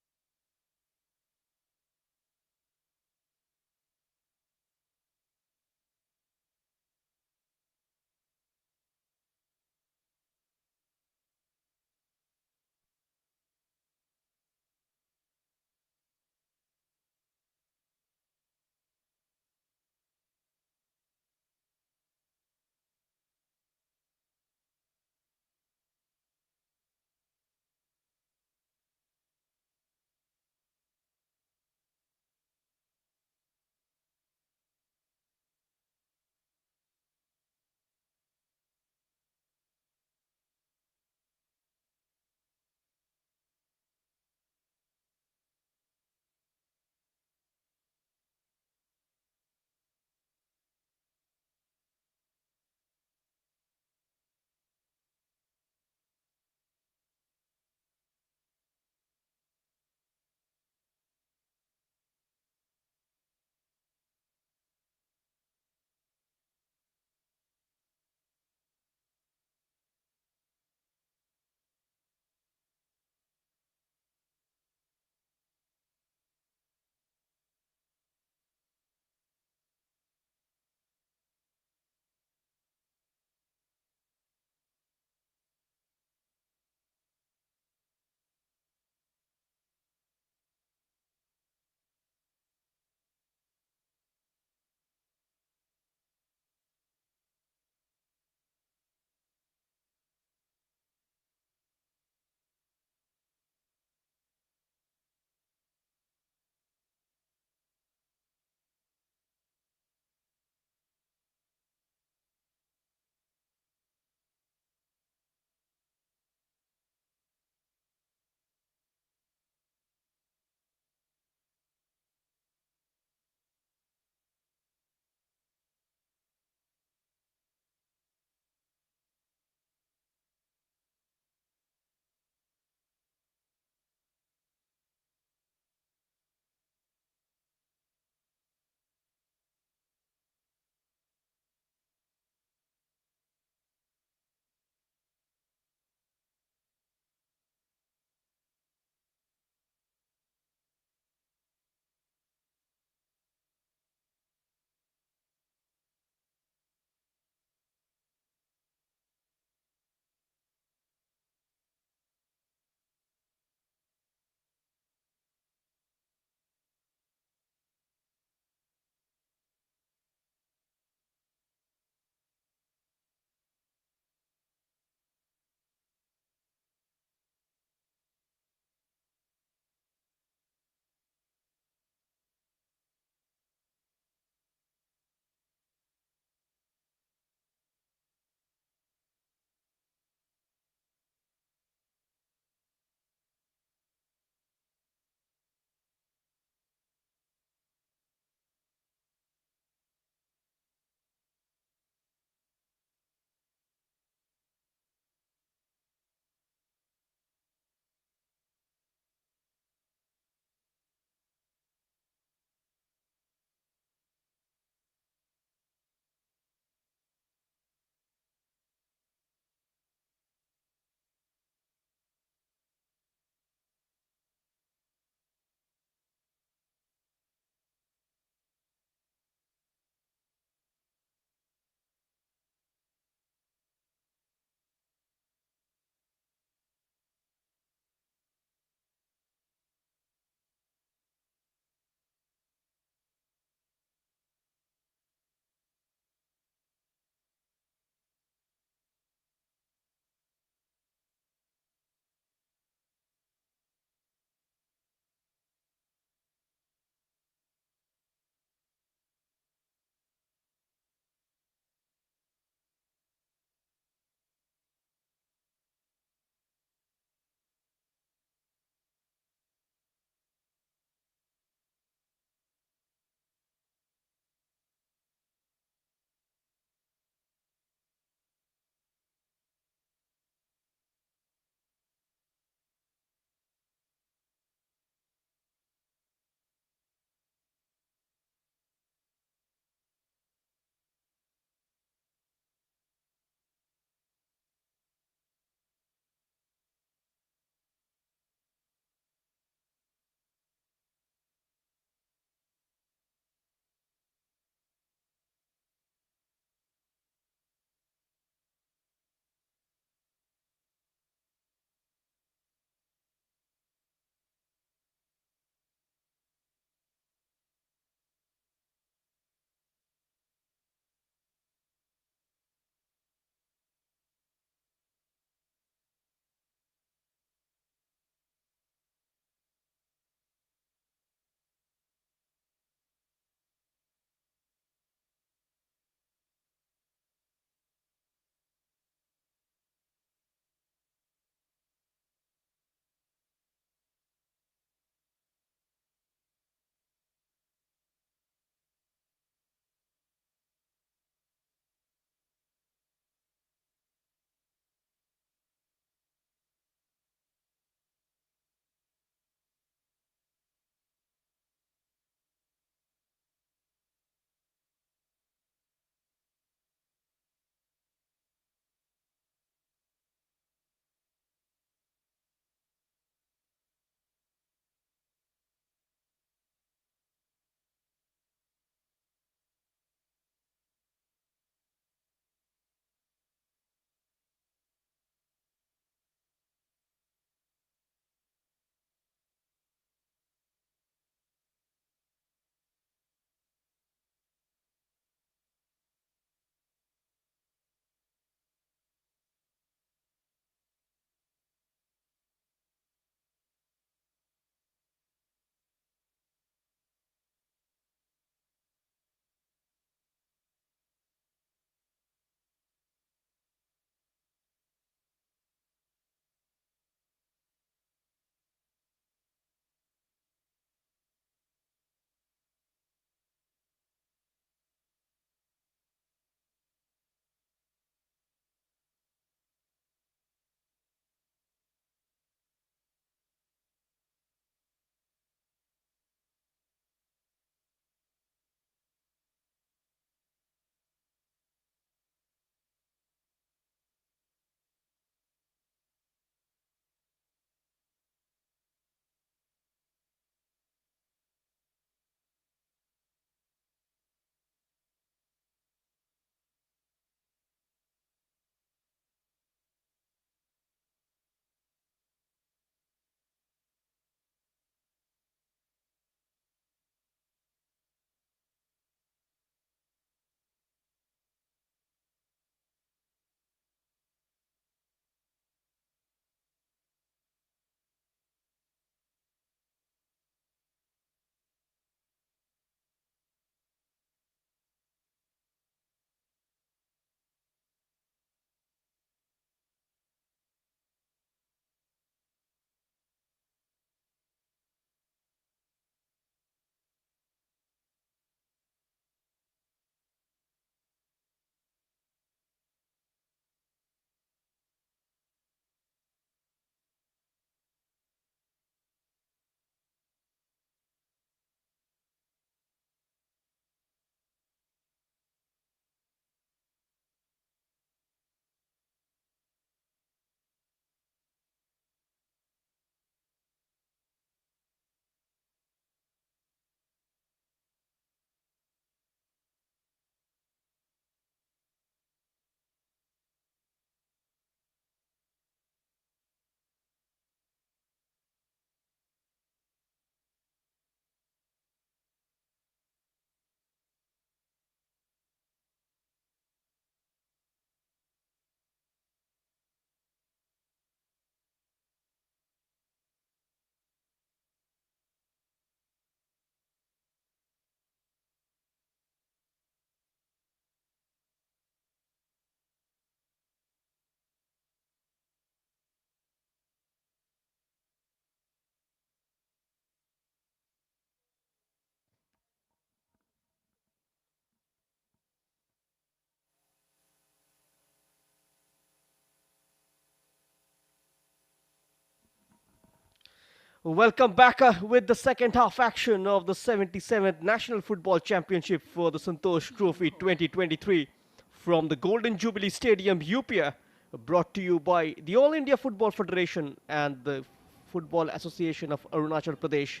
Welcome back with the second half action of the 77th National Football Championship for the SANTOSH Trophy 2023 from the Golden Jubilee Stadium, UPA, brought to you by the All India Football Federation and the Football Association of Arunachal Pradesh.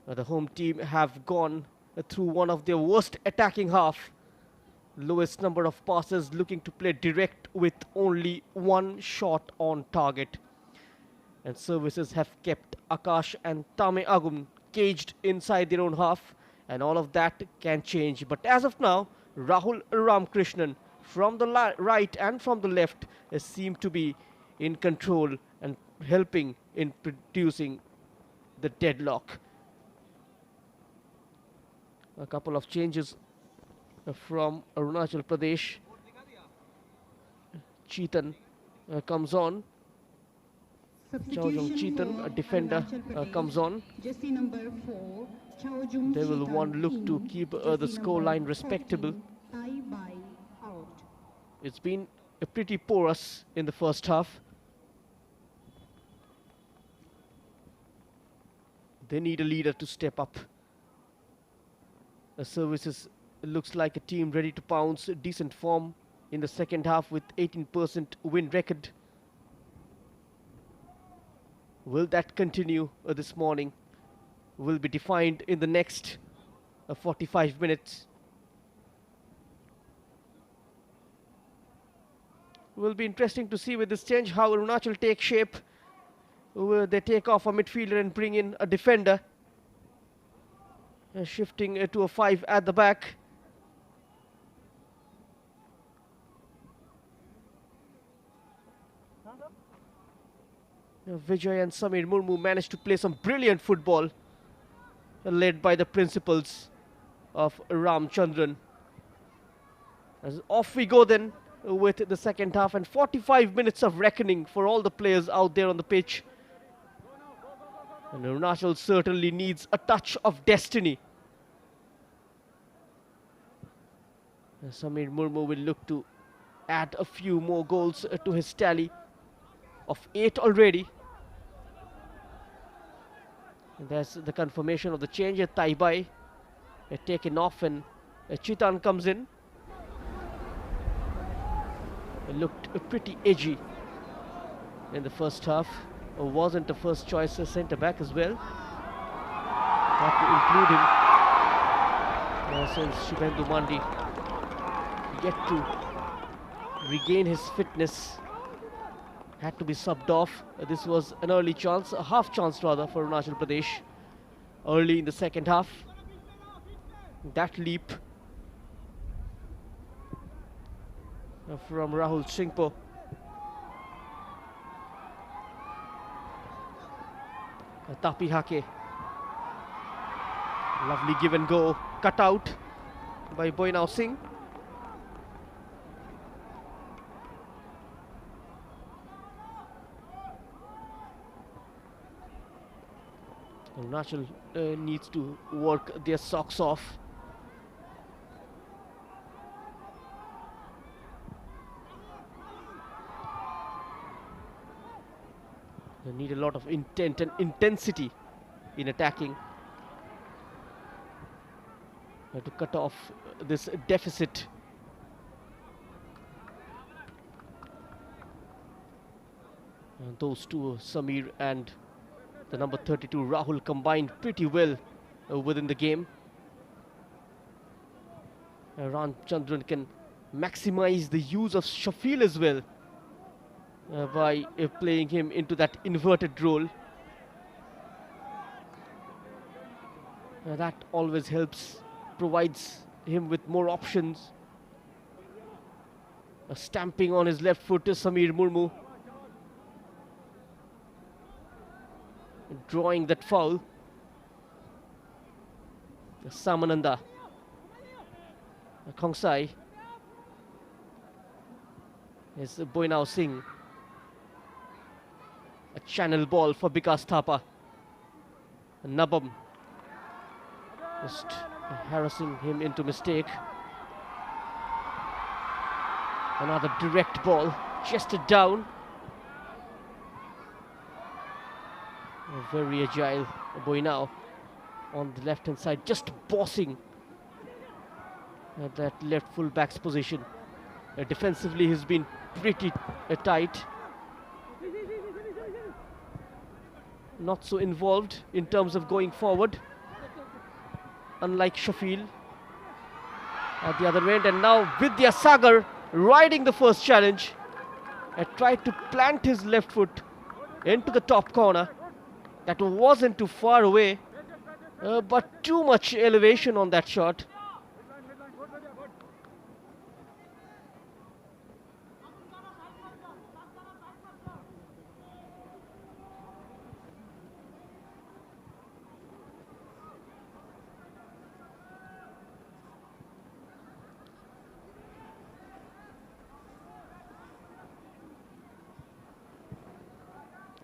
The home team have gone through one of their worst attacking half, lowest number of passes, looking to play direct with only one shot on target. And services have kept Akash and Tame Agum caged inside their own half, and all of that can change. But as of now, Rahul Ramkrishnan from the right and from the left seem to be in control and helping in producing the deadlock. A couple of changes from Arunachal Pradesh. Chetan comes on. Chaojung Chetan, a defender, comes on. Jersey number 4, Chaojung They will Chetan want to look to in. keep the Jersey score number line respectable. 13, Taibai out. It's been pretty porous in the first half. They need a leader to step up. The services looks like a team ready to pounce. Decent form in the second half with 18% win record. Will that continue this morning? Will be defined in the next 45 minutes. Will be interesting to see with this change how Arunachal take shape. Will they take off a midfielder and bring in a defender? Shifting to a 5 at the back. Vijay and Samir Murmu managed to play some brilliant football, led by the principals of Ramchandran. As off we go then with the second half, and 45 minutes of reckoning for all the players out there on the pitch. And Arunachal certainly needs a touch of destiny. Samir Murmu will look to add a few more goals to his tally of 8 already. And there's the confirmation of the change at Taibai. Taken off, and Chitan comes in. It looked pretty edgy in the first half. Wasn't a first choice centre back as well. Have to include him since Shubhendu Mandi yet to regain his fitness. Had to be subbed off. This was an early chance, a half chance rather, for Arunachal Pradesh early in the second half. That leap from Rahul Singpo. Tapi Hake. Lovely give and go, cut out by Boinao Singh. Arunachal needs to work their socks off. They need a lot of intent and intensity in attacking to cut off this deficit. And those two, Samir and the number 32 Rahul, combined pretty well within the game. Ramchandran can maximize the use of Shafil as well by playing him into that inverted role. That always helps, provides him with more options. Stamping on his left foot is Samir Murmu, drawing that foul. Samananda, Khongsai, is Boinao Singh. A channel ball for Vikas Thapa. Nabam just harassing him into mistake. Another direct ball, chested down. Very agile boy now on the left hand side, just bossing at that left full back's position. Defensively, he's been pretty tight. Not so involved in terms of going forward, unlike Shafil at the other end. And now Vidya Sagar riding the first challenge, tried to plant his left foot into the top corner. That wasn't too far away, but too much elevation on that shot.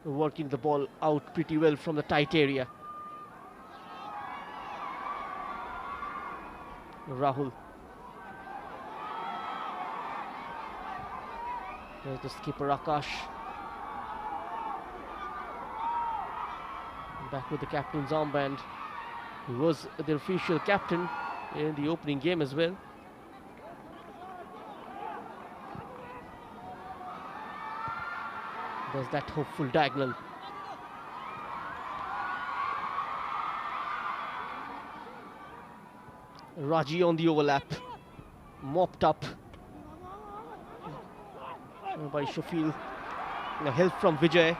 Working the ball out pretty well from the tight area. Rahul. There's the skipper Akash. Back with the captain's armband. He was the official captain in the opening game as well. There's that hopeful diagonal. Raji on the overlap. Mopped up by Shafil. Help from Vijay.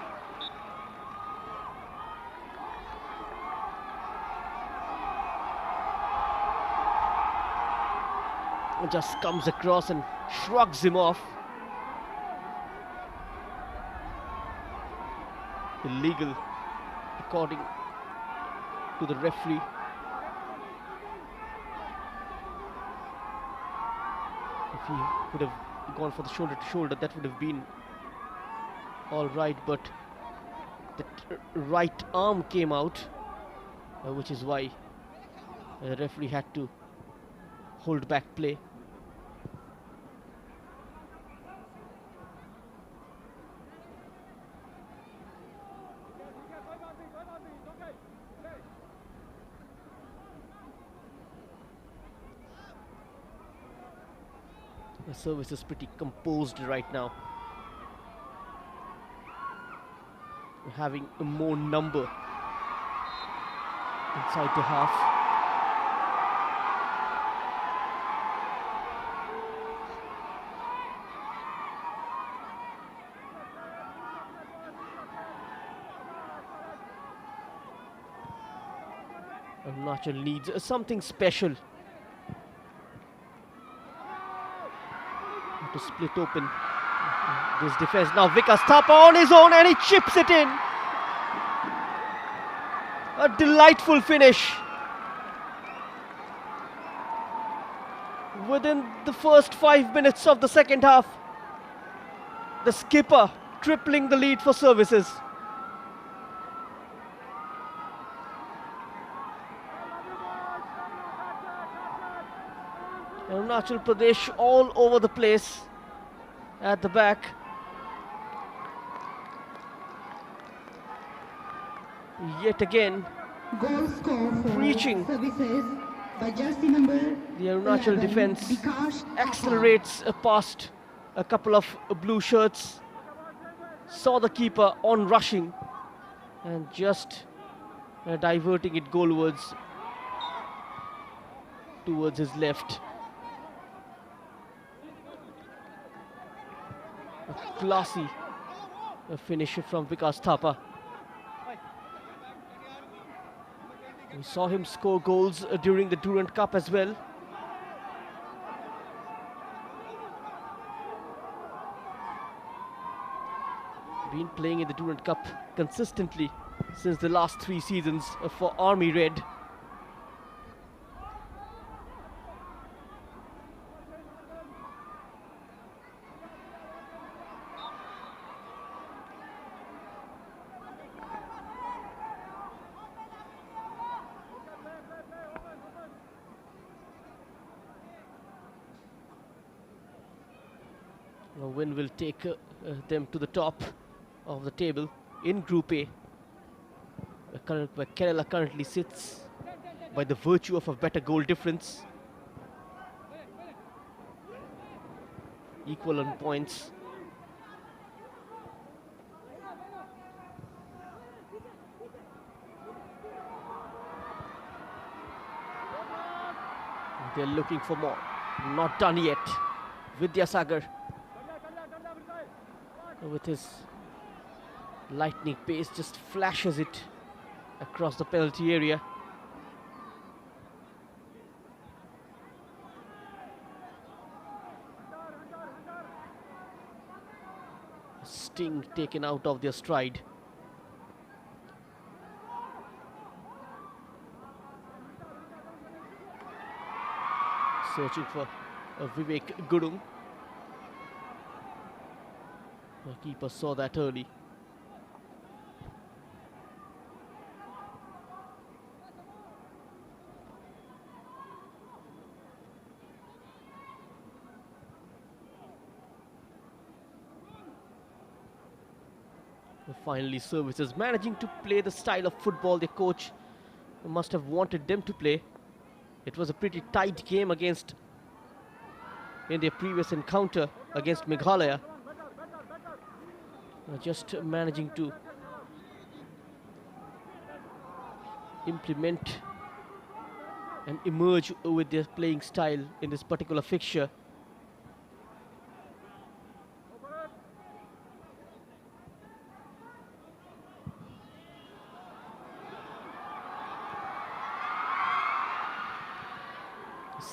Just comes across and shrugs him off. Illegal, according to the referee. If he would have gone for the shoulder to shoulder, that would have been all right, but the right arm came out, which is why the referee had to hold back play. The service is pretty composed right now. We're having a more number inside the half. Arunachal needs something special to split open this defense. Now Vikas Thapa on his own and he chips it in. A delightful finish. Within the first 5 minutes of the second half, the skipper tripling the lead for services. Arunachal Pradesh all over the place at the back. Yet again, Goal score for Reaching. services by jersey number the Arunachal 11, defense Vikas Thapa. accelerates past a couple of blue shirts. Saw the keeper on rushing and just diverting it goalwards towards his left. A classy finish from Vikas Thapa. We saw him score goals during the Durand Cup as well. Been playing in the Durand Cup consistently since the last 3 seasons for Army Red. A win will take them to the top of the table in Group A. where Kerala currently sits by the virtue of a better goal difference. Equal on points. They're looking for more. Not done yet. Vidyasagar with his lightning pace just flashes it across the penalty area. Sting taken out of their stride. Searching for Vivek Gurung. The keeper saw that early. Finally, Services managing to play the style of football their coach must have wanted them to play. It was a pretty tight game in their previous encounter against Meghalaya. Just managing to implement and emerge with their playing style in this particular fixture.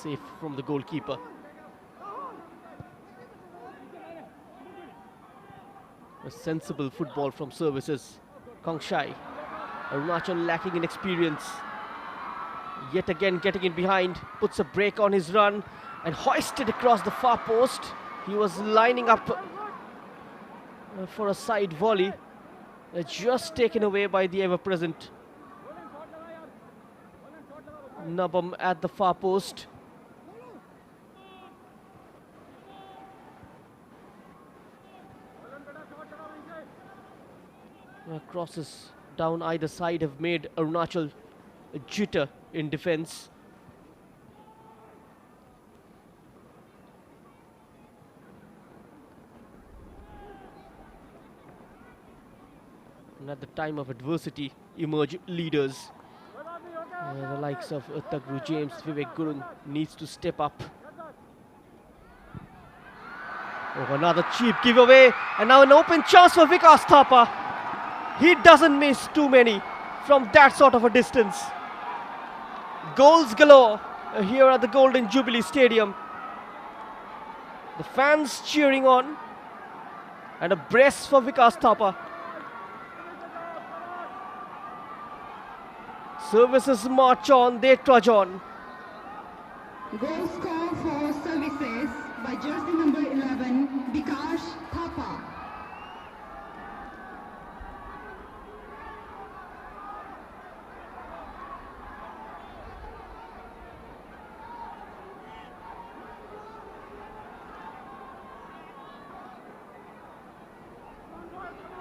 Safe from the goalkeeper. A sensible football from Services. Kongshai. Arunachal lacking in experience. Yet again getting in behind. Puts a break on his run and hoisted across the far post. He was lining up for a side volley. Just taken away by the ever-present Nabam at the far post. Crosses down either side have made Arunachal jitter in defense. And at the time of adversity emerge leaders. The likes of Tagru James, Vivek Gurung needs to step up. Oh, another cheap giveaway, and now an open chance for Vikas Thapa. He doesn't miss too many from that sort of a distance. Goals galore here at the Golden Jubilee Stadium. The fans cheering on, and a brace for Vikas Thapa. Services march on, they trudge on. Goal score for Services by jersey number 11, Vikas Thapa.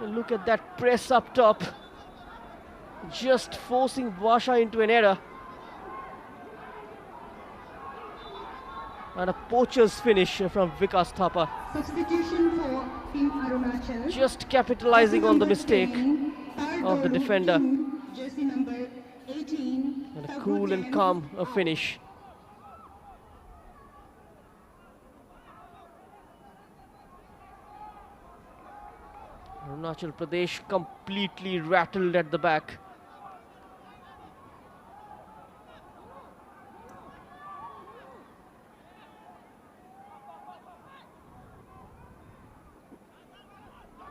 Look at that press up top. Just forcing Basha into an error. And a poacher's finish from Vikas Thapa. Substitution for Team Arunachal. Just capitalizing on the mistake of the defender. Jersey number 18. And a cool and calm finish. Arunachal Pradesh completely rattled at the back.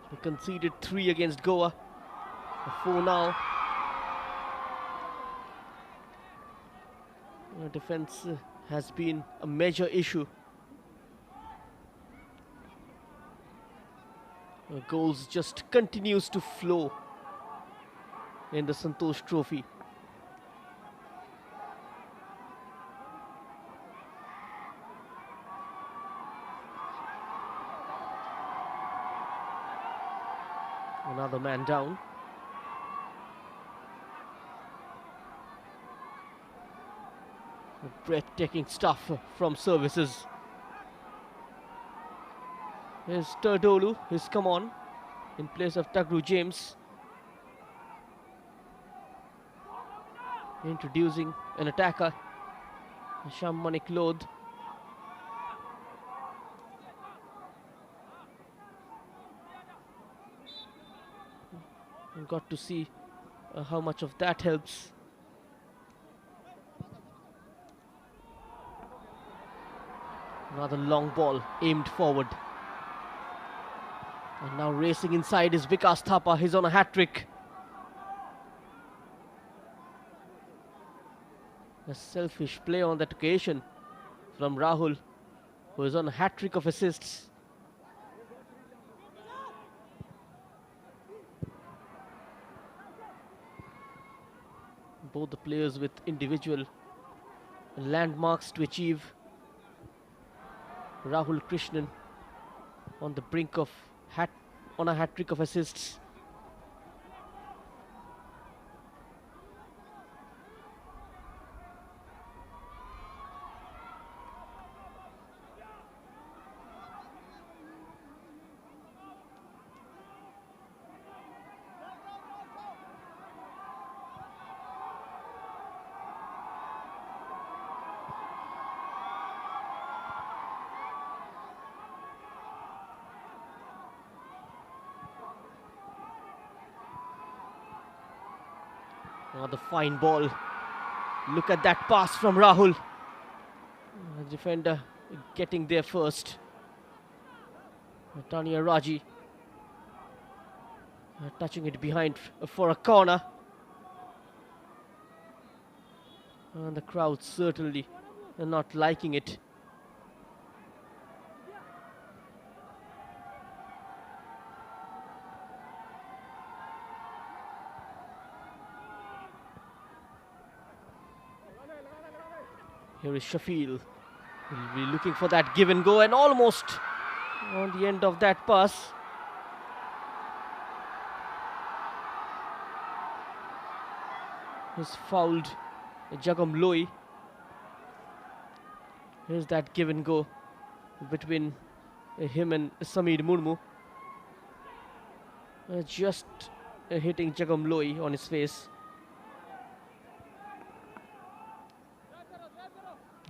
They conceded 3 against Goa. 4 now. Defense has been a major issue. Goals just continues to flow in the Santosh Trophy. Another man down. Breathtaking stuff from services. Here's Turdolu, he's come on in place of Tagru James. Introducing an attacker, Sham Manik Lodh. We've got to see how much of that helps. Another long ball aimed forward. And now racing inside is Vikas Thapa. He's on a hat-trick. A selfish play on that occasion from Rahul, who is on a hat-trick of assists. Both the players with individual landmarks to achieve. Rahul Krishnan on the brink of a hat-trick of assists. Another fine ball. Look at that pass from Rahul. Defender getting there first. Tanya Raji touching it behind for a corner. And the crowd certainly not liking it. Here is Shafil. He'll be looking for that give and go, and almost on the end of that pass. He's fouled Jagam Loi. Here's that give and go between him and Sameer Murmu. Just hitting Jagam Loi on his face.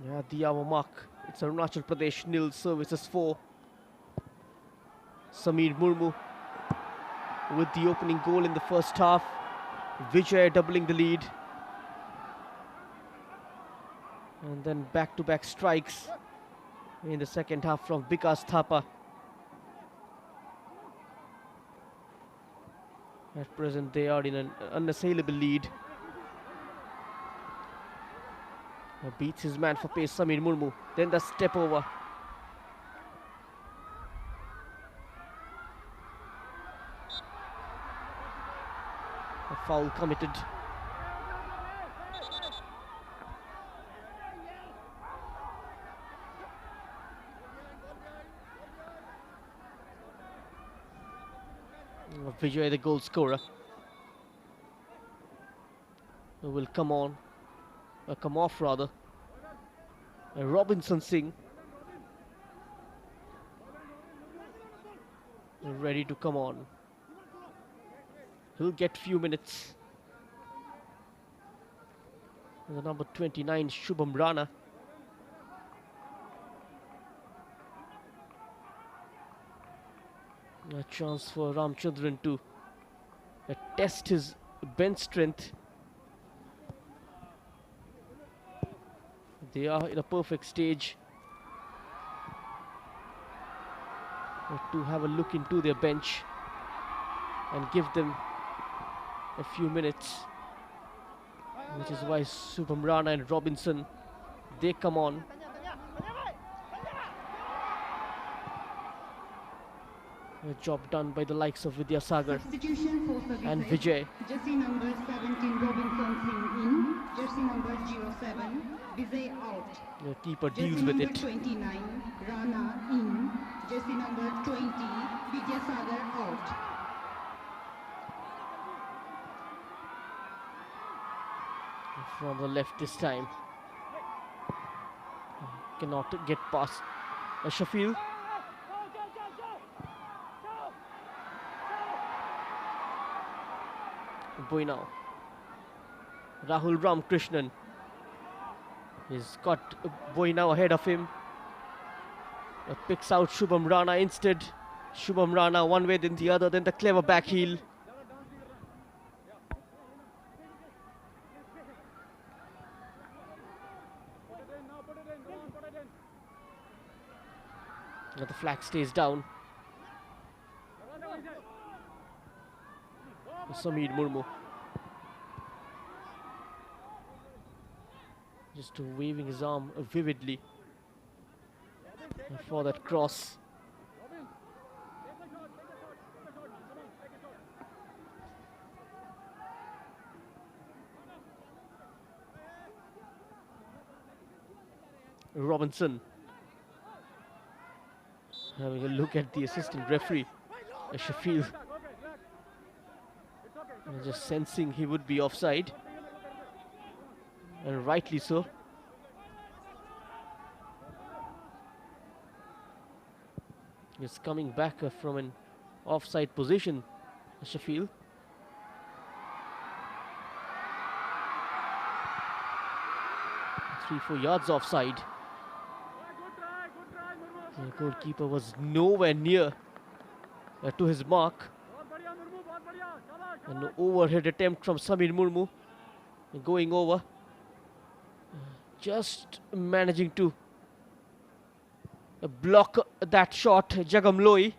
Yeah, the hour mark. It's Arunachal Pradesh nil, services 4. Sameer Murmu with the opening goal in the first half. Vijay doubling the lead. And then back-to-back strikes in the second half from Vikas Thapa. At present, they are in an unassailable lead. Beats his man for pace, Sameer Murmu. Then the step over. A foul committed. Vijay, the goal scorer, will come on. Come off rather. Robinson Singh ready to come on. He'll get few minutes. The number 29 Shubham Rana. A chance for Ramchandran to test his bench strength. They are in a perfect stage to have a look into their bench and give them a few minutes, which is why Shubham Rana and Robinson, they come on. A job done by the likes of Vidyasagar and Vijay. Jersey number 17 Robinson Singh in. Jersey number 07 Vijay out. The keeper deals with it. Jersey number 29 Rana in. Jersey number 20 Vidyasagar out. From the left this time. Cannot get past Shafil. Boy now. Rahul Ramkrishnan. He's got Boy now ahead of him. Picks out Shubham Rana instead. Shubham Rana one way then the other, then the clever back heel. The flag stays down. Samir Murmu just waving his arm vividly for that cross. Robinson having a look at the assistant referee, Shafil, just sensing he would be offside, and rightly so. He's coming back from an offside position, Shafil. Three, 4 yards offside. The goalkeeper was nowhere near to his mark. An overhead attempt from Samir Murmu, going over, just managing to block that shot. Jagam Loi,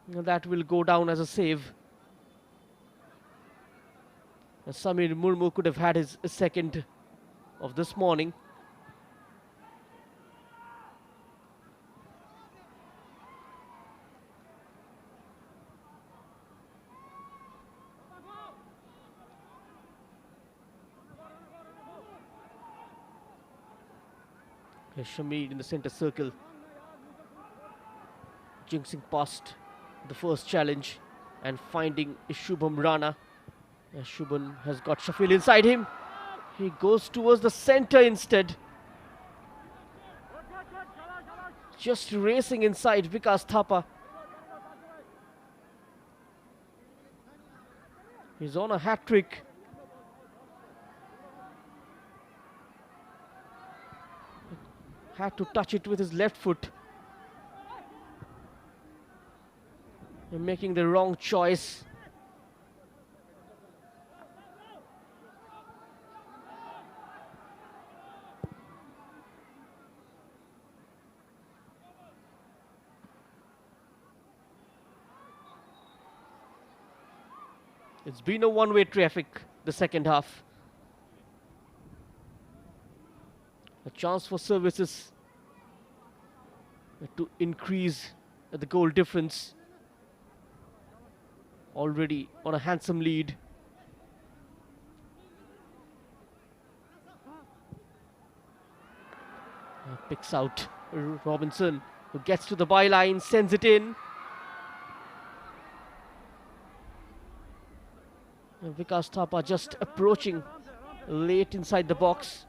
that will go down as a save. Samir Murmu could have had his second of this morning. Shamid in the center circle, jinxing past the first challenge and finding Shubham Rana. Shubham has got Shafil inside him. He goes towards the center instead. Just racing inside Vikas Thapa. He's on a hat-trick. Had to touch it with his left foot. And making the wrong choice. It's been a one-way traffic the second half. A chance for services to increase the goal difference. Already on a handsome lead. Picks out Robinson, who gets to the byline, sends it in. Vikas Thapa just approaching late inside the box.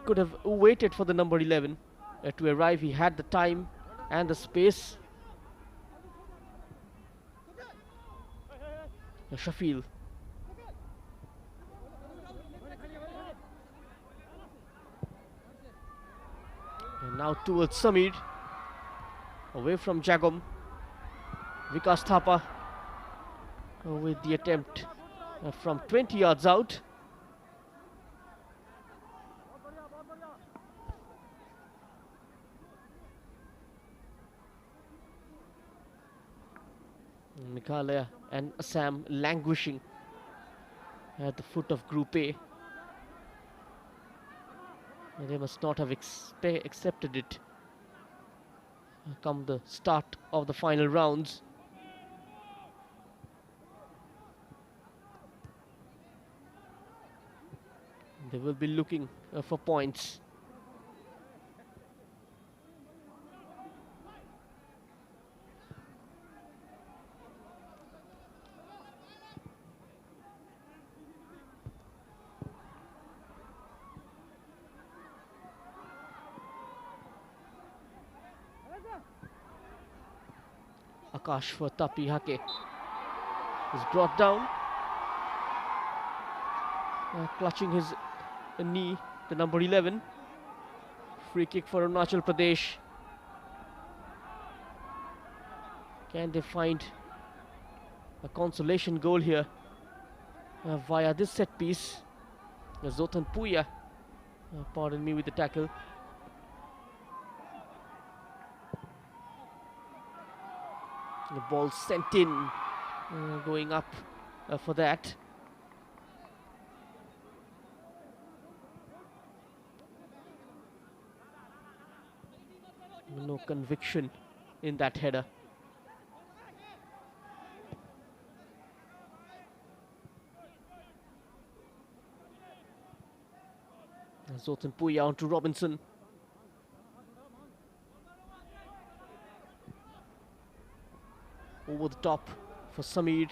Could have waited for the number 11 to arrive. He had the time and the space. Shafil. And now towards Samir. Away from Jagom. Vikas Thapa with the attempt from 20 yards out. Meghalaya and Assam languishing at the foot of Group A. And they must not have accepted it come the start of the final rounds. They will be looking for points. Akash for Tapi Hake is brought down, clutching his knee, the number 11. Free kick for Arunachal Pradesh. Can they find a consolation goal here via this set piece? Zotan Puya, pardon me with the tackle. The ball sent in, going up for that. No conviction in that header. Zotan Puya onto Robinson. Over the top for Samir.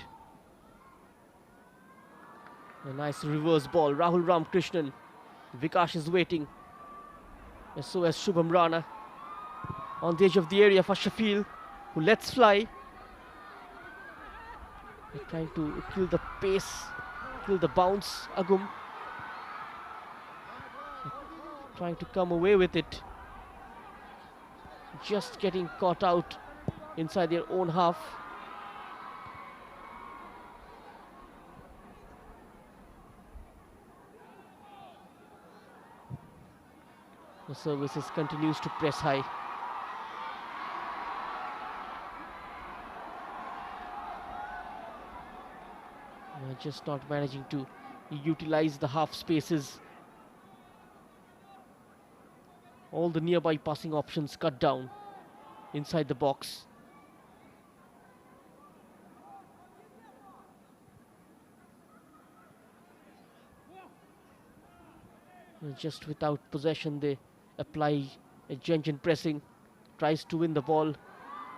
A nice reverse ball. Rahul Ramkrishnan. Vikash is waiting. And so as Shubham Rana. On the edge of the area for Shafil, who lets fly. They're trying to kill the pace, kill the bounce. Agum trying to come away with it. Just getting caught out inside their own half. The services continues to press high. Just not managing to utilize the half spaces. All the nearby passing options cut down inside the box. Just without possession, they apply a genuine pressing. Tries to win the ball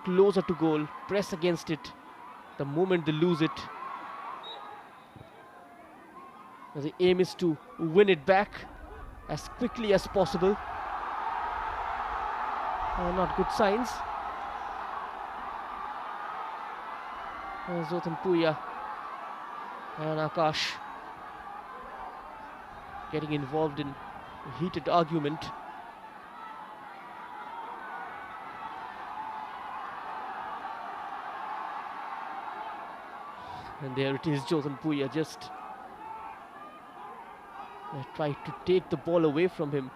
closer to goal, press against it. The moment they lose it, the aim is to win it back as quickly as possible. Not good signs. Zotan Puya and Akash getting involved in a heated argument. And there it is, Zotan Puya just tried to take the ball away from him.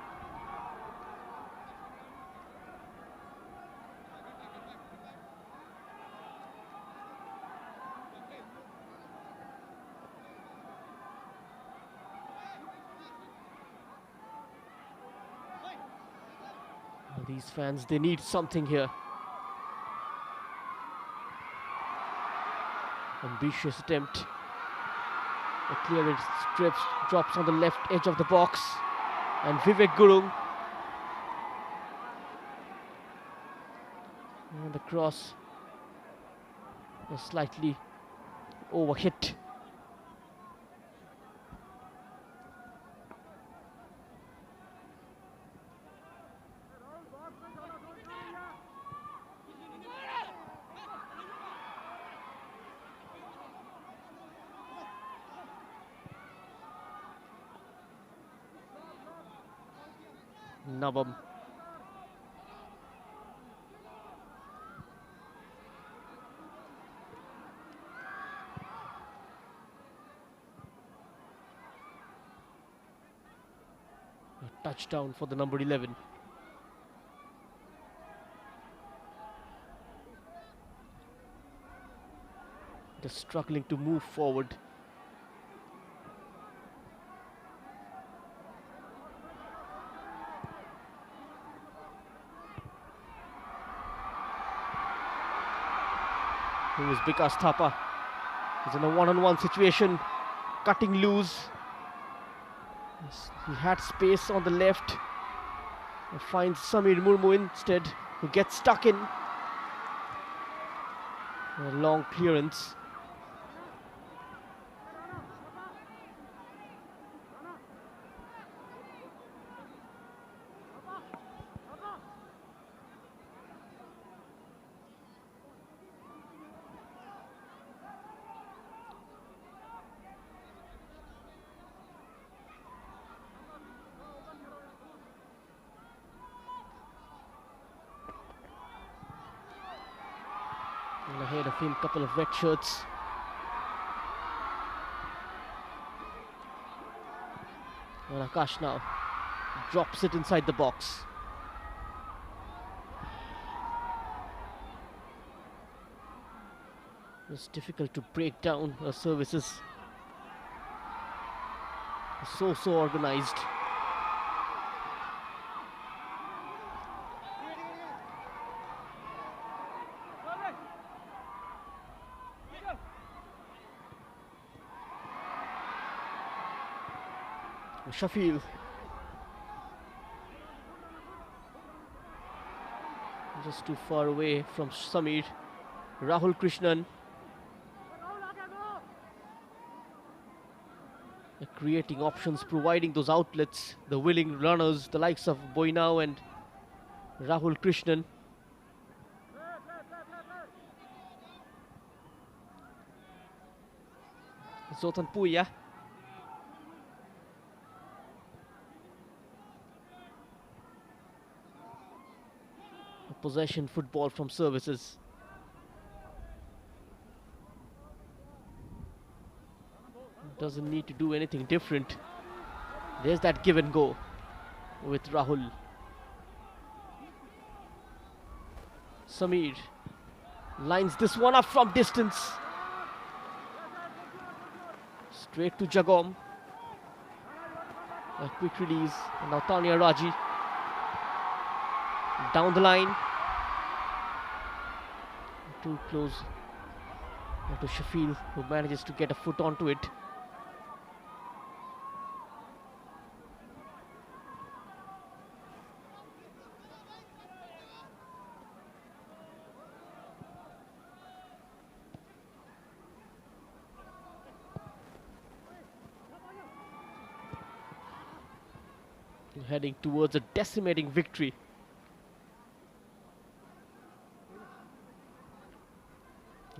These fans, they need something here. Ambitious attempt. A clearance drops on the left edge of the box. And Vivek Gurung. And the cross was slightly overhit. Navam. A touchdown for the number 11. They're struggling to move forward. Who is Vikas Thapa? He's in a one-on-one situation, cutting loose. He had space on the left. He finds Samir Murmu instead, who gets stuck in. A long clearance. him a couple of red shirts. And Akash now drops it inside the box. It's difficult to break down her services. So organized. Shafil. Just too far away from Samir. Rahul Krishnan. Creating options, providing those outlets, the willing runners, the likes of Boinao and Rahul Krishnan. Zotan Puya. Possession football from services. Doesn't need to do anything different. There's that give and go with Rahul. Samir lines this one up from distance. Straight to Jagom. A quick release. And now Tanya Raji. Down the line. Too close. Now to Shafil, who manages to get a foot onto it. Heading towards a decimating victory.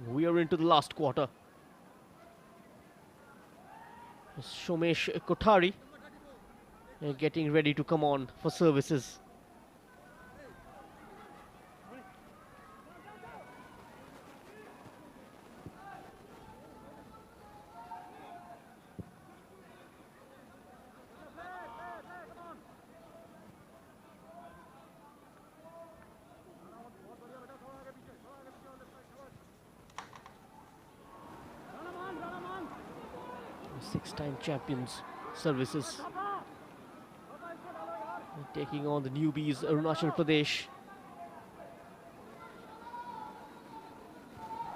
We are into the last quarter. Shomesh Kothari getting ready to come on for services. Six-time champions services. Taking on the newbies, Arunachal Pradesh.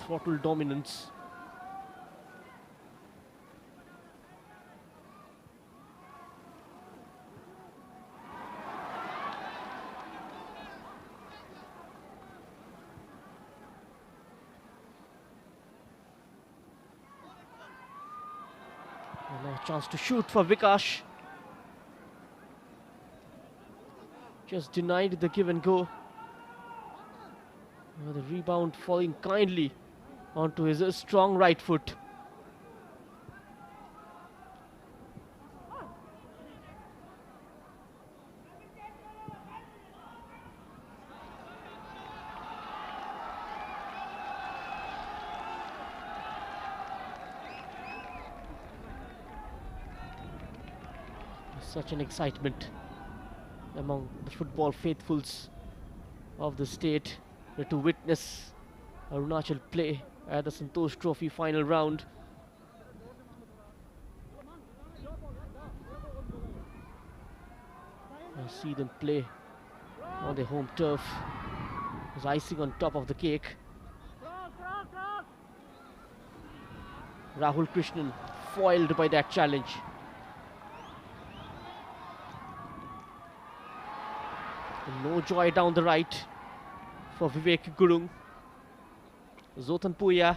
Throttle dominance. Now a chance to shoot for Vikash. Just denied the give and go. The rebound falling kindly onto his strong right foot. Such an excitement among the football faithfuls of the state to witness Arunachal play at the SANTOSH Trophy final round. I see them play on their home turf. There's icing on top of the cake. Rahul Krishnan foiled by that challenge. No joy down the right for Vivek Gurung. Zotan Puya.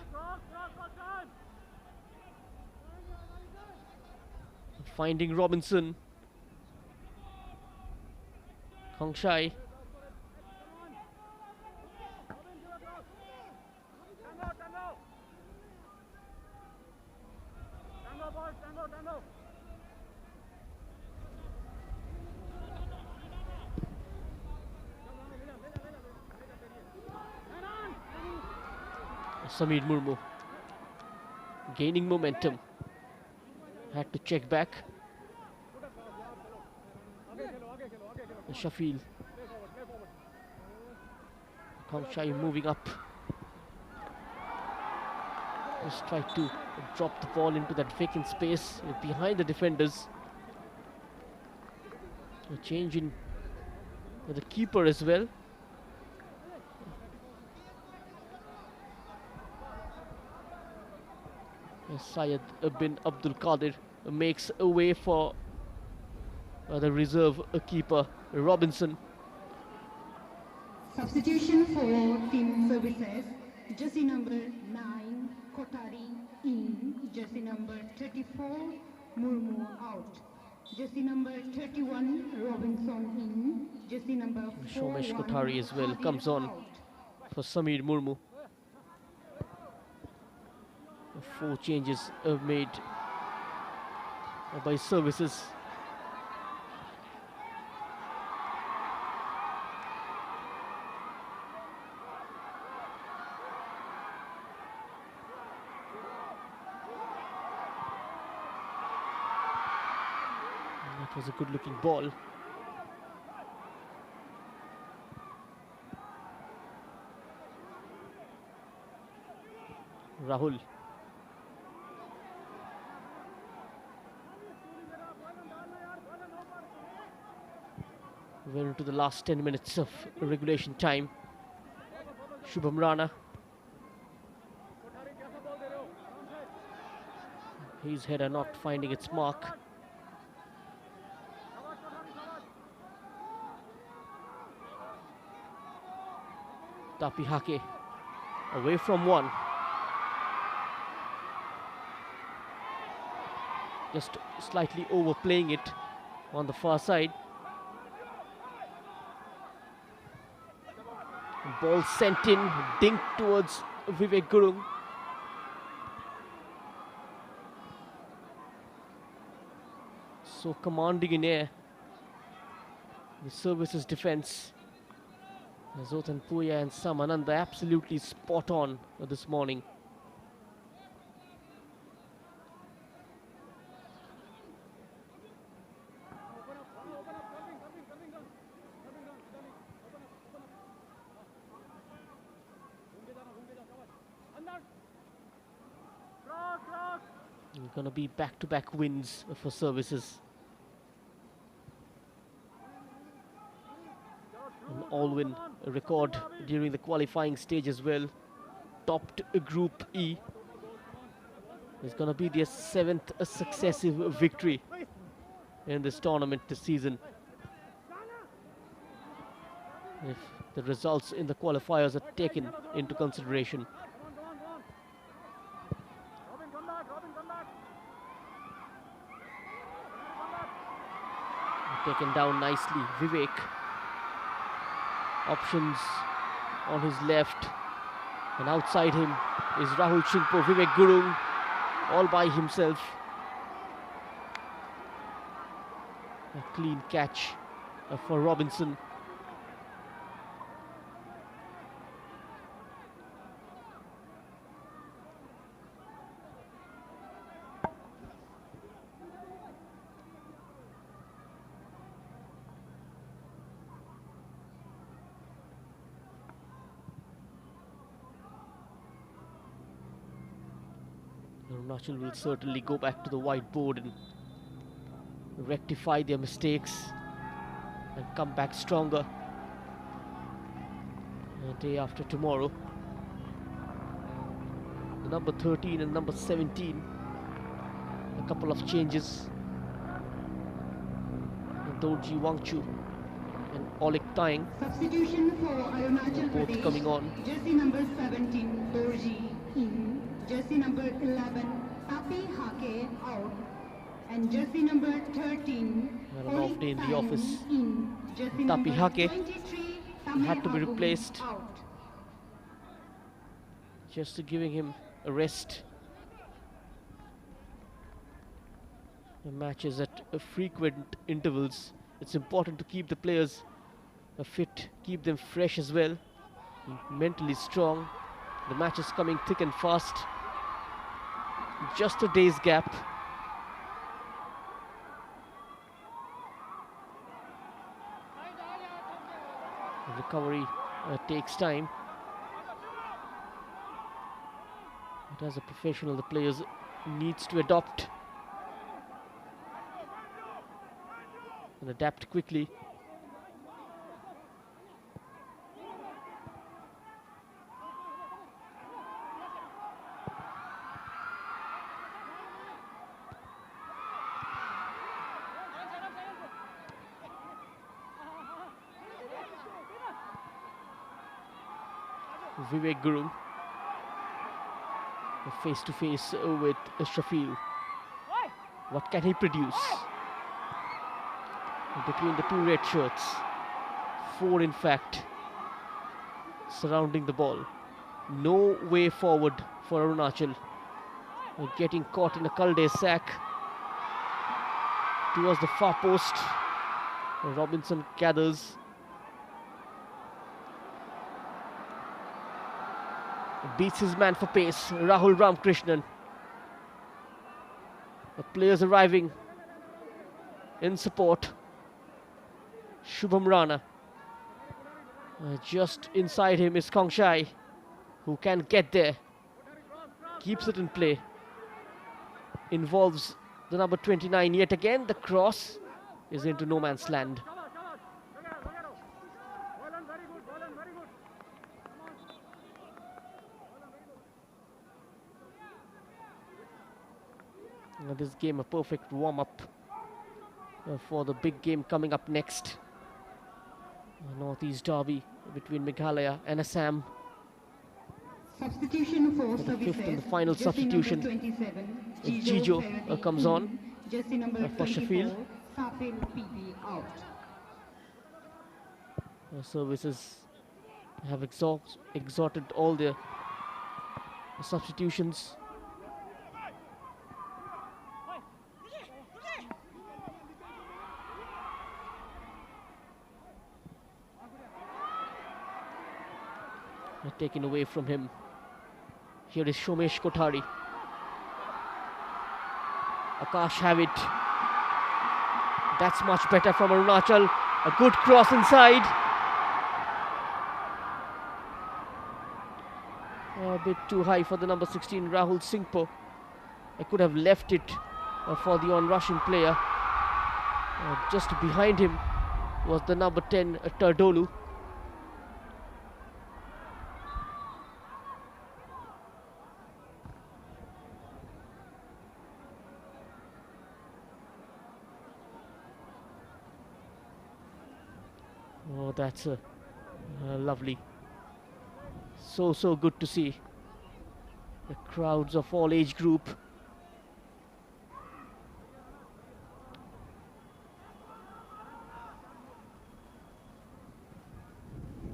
Finding Robinson. Kongshai. Samir Murmu gaining momentum. Had to check back. Shafil. Kongshai moving up. Just tried to drop the ball into that vacant space behind the defenders. A change in the keeper as well. Syed bin Abdul Qadir makes a way for the reserve keeper Robinson. Substitution for team services. Jersey number 9, Kotari in. Jersey number 34, Murmu out. Jersey number 31, Robinson in. Jersey number 4, Shomesh Kothari as well comes on for Samir Murmu. 4 changes made by services. That was a good looking ball. Rahul. We're into the last 10 minutes of regulation time. Shubham Rana. His header not finding its mark. Tapi Hake away from one. Just slightly overplaying it on the far side. Ball sent in, dinked towards Vivek Gurung. So commanding in air. The services defense. Zotan Puya and Samananda absolutely spot on this morning. Gonna be back-to-back wins for services. An all-win record during the qualifying stage as well. Topped Group E. It's gonna be their 7th successive victory in this tournament this season. If the results in the qualifiers are taken into consideration. Taken down nicely, Vivek. Options on his left, and outside him is Rahul Chingpo. Vivek Gurung all by himself. A clean catch for Robinson. Arunachal will certainly go back to the whiteboard and rectify their mistakes and come back stronger the day after tomorrow. The number 13 and number 17, a couple of changes. Dorji Wangchu and Olik Taing Substitution for Arunachal both Pradesh. coming on. Jersey number 17, Dorji in. Jersey number 11, Tapi Hake out. And jersey number 13, Well, an off day in the Olik office. Taing in. Jersey Tapi number Hake 23, had to be Tamil replaced. out. Just giving him a rest. The matches at frequent intervals. It's important to keep the players fit, keep them fresh as well, mentally strong, The match is coming thick and fast. Just a day's gap. Recovery takes time. But as a professional, the players needs to adopt and adapt quickly. Vivek Guru face to face with Shafil. What can he produce? Between the two red shirts, 4 in fact, surrounding the ball. No way forward for Arunachal. Getting caught in a cul-de-sac towards the far post. Robinson gathers. Beats his man for pace, Rahul Ramkrishnan. The players arriving in support. Shubham Rana. Just inside him is Kongshai, who can get there. Keeps it in play. Involves the number 29 yet again. The cross is into no man's land. This game a perfect warm-up for the big game coming up next. Northeast derby between Meghalaya and Assam. Substitution for The services. fifth and the final Jersey substitution. number 27, Jijo Ferretti comes on in. Jersey number for 24, Sheffield. Safil PP out. Services have exhausted all their substitutions. Taken away from him. Here is Shomesh Kothari. Akash have it. That's much better from Arunachal. A good cross inside. A bit too high for the number 16 Rahul Singpo. I could have left it for the on-rushing player. Just behind him was the number 10 Tardolu. Oh, that's lovely. So good to see. The crowds of all age group.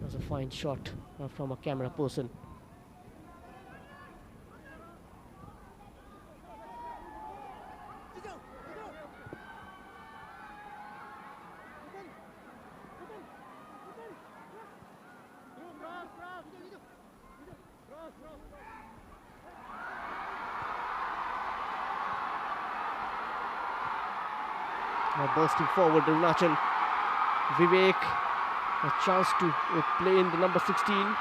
That's a fine shot from a camera person. Now bursting forward, Arunachal. Vivek, a chance to play in the number 16.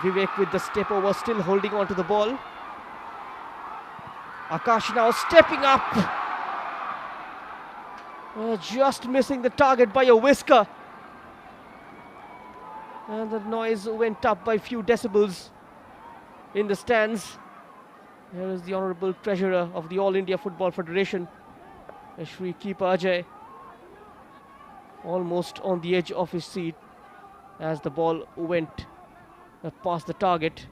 Vivek with the step over, still holding on to the ball. Akash now stepping up. Just missing the target by a whisker. And the noise went up by a few decibels in the stands. Here is the Honourable Treasurer of the All India Football Federation, Shri Keeper Ajay, almost on the edge of his seat as the ball went past the target.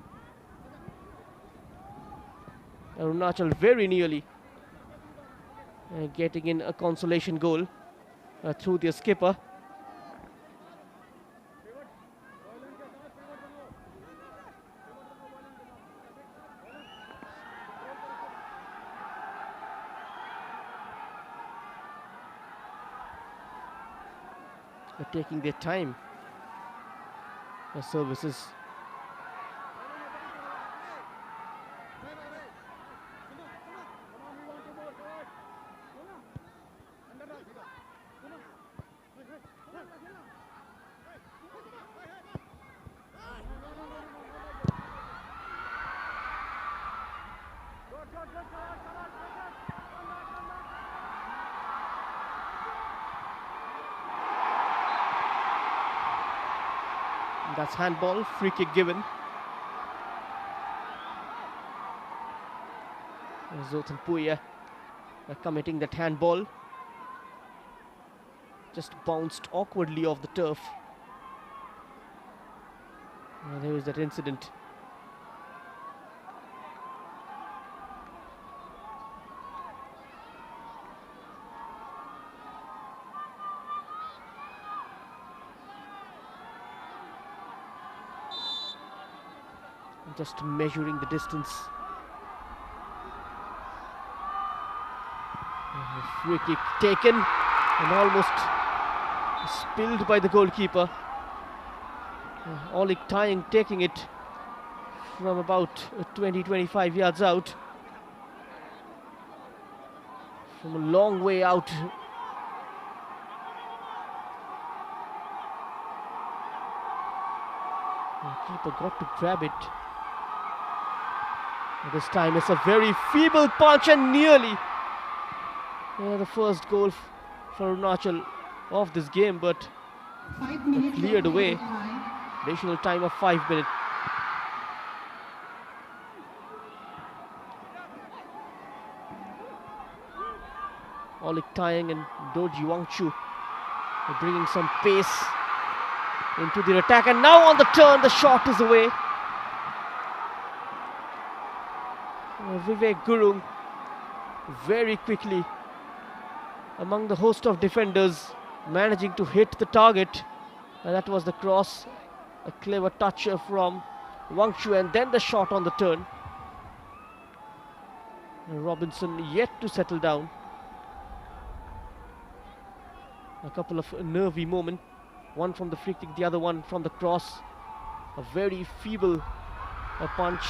Arunachal very nearly getting in a consolation goal through their skipper. Taking their time. The services That's handball, free kick given. Zoltan Puya committing that handball. Just bounced awkwardly off the turf. There was that incident. Just measuring the distance. Free kick taken and almost spilled by the goalkeeper. Oleg Tying taking it from about 20-25 yards out. From a long way out. The keeper got to grab it. This time it's a very feeble punch and nearly the first goal for Arunachal of this game, but 5 minutes cleared of away. time. Additional time of 5 minutes. Oleg Tying and Doji Wangchu bringing some pace into their attack, and now on the turn the shot is away. Vivek Gurung very quickly among the host of defenders managing to hit the target, and that was the cross. A clever touch from Wangchu, and then the shot on the turn. Robinson yet to settle down. A couple of nervy moments, one from the free kick, the other one from the cross. A very feeble punch,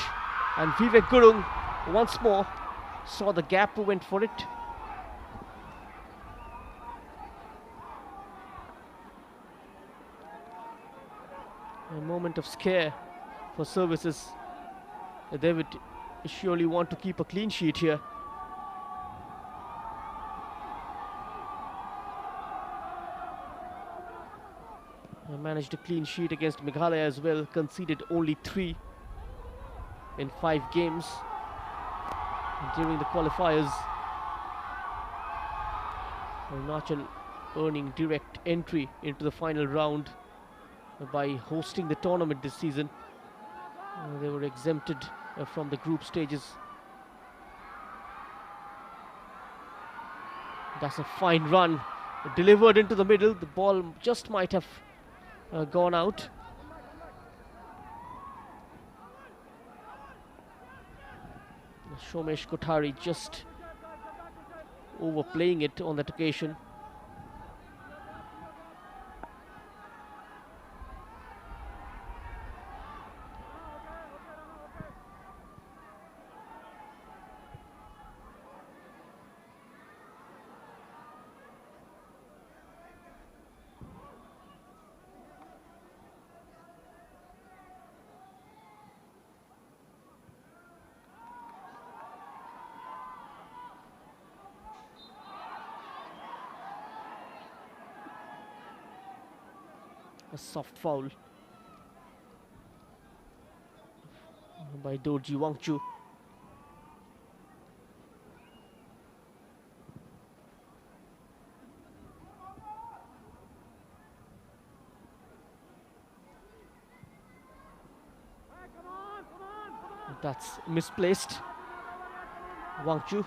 and Vivek Gurung once more saw the gap, went for it. A moment of scare for services. They would surely want to keep a clean sheet here. They managed a clean sheet against Meghalaya as well, conceded only 3 in 5 games during the qualifiers. Arunachal earning direct entry into the final round by hosting the tournament this season. They were exempted from the group stages. That's a fine run, delivered into the middle. The ball just might have gone out. Shomesh Kothari just overplaying it on that occasion. A soft foul by Doji Wangchu. That's misplaced. Wangchu.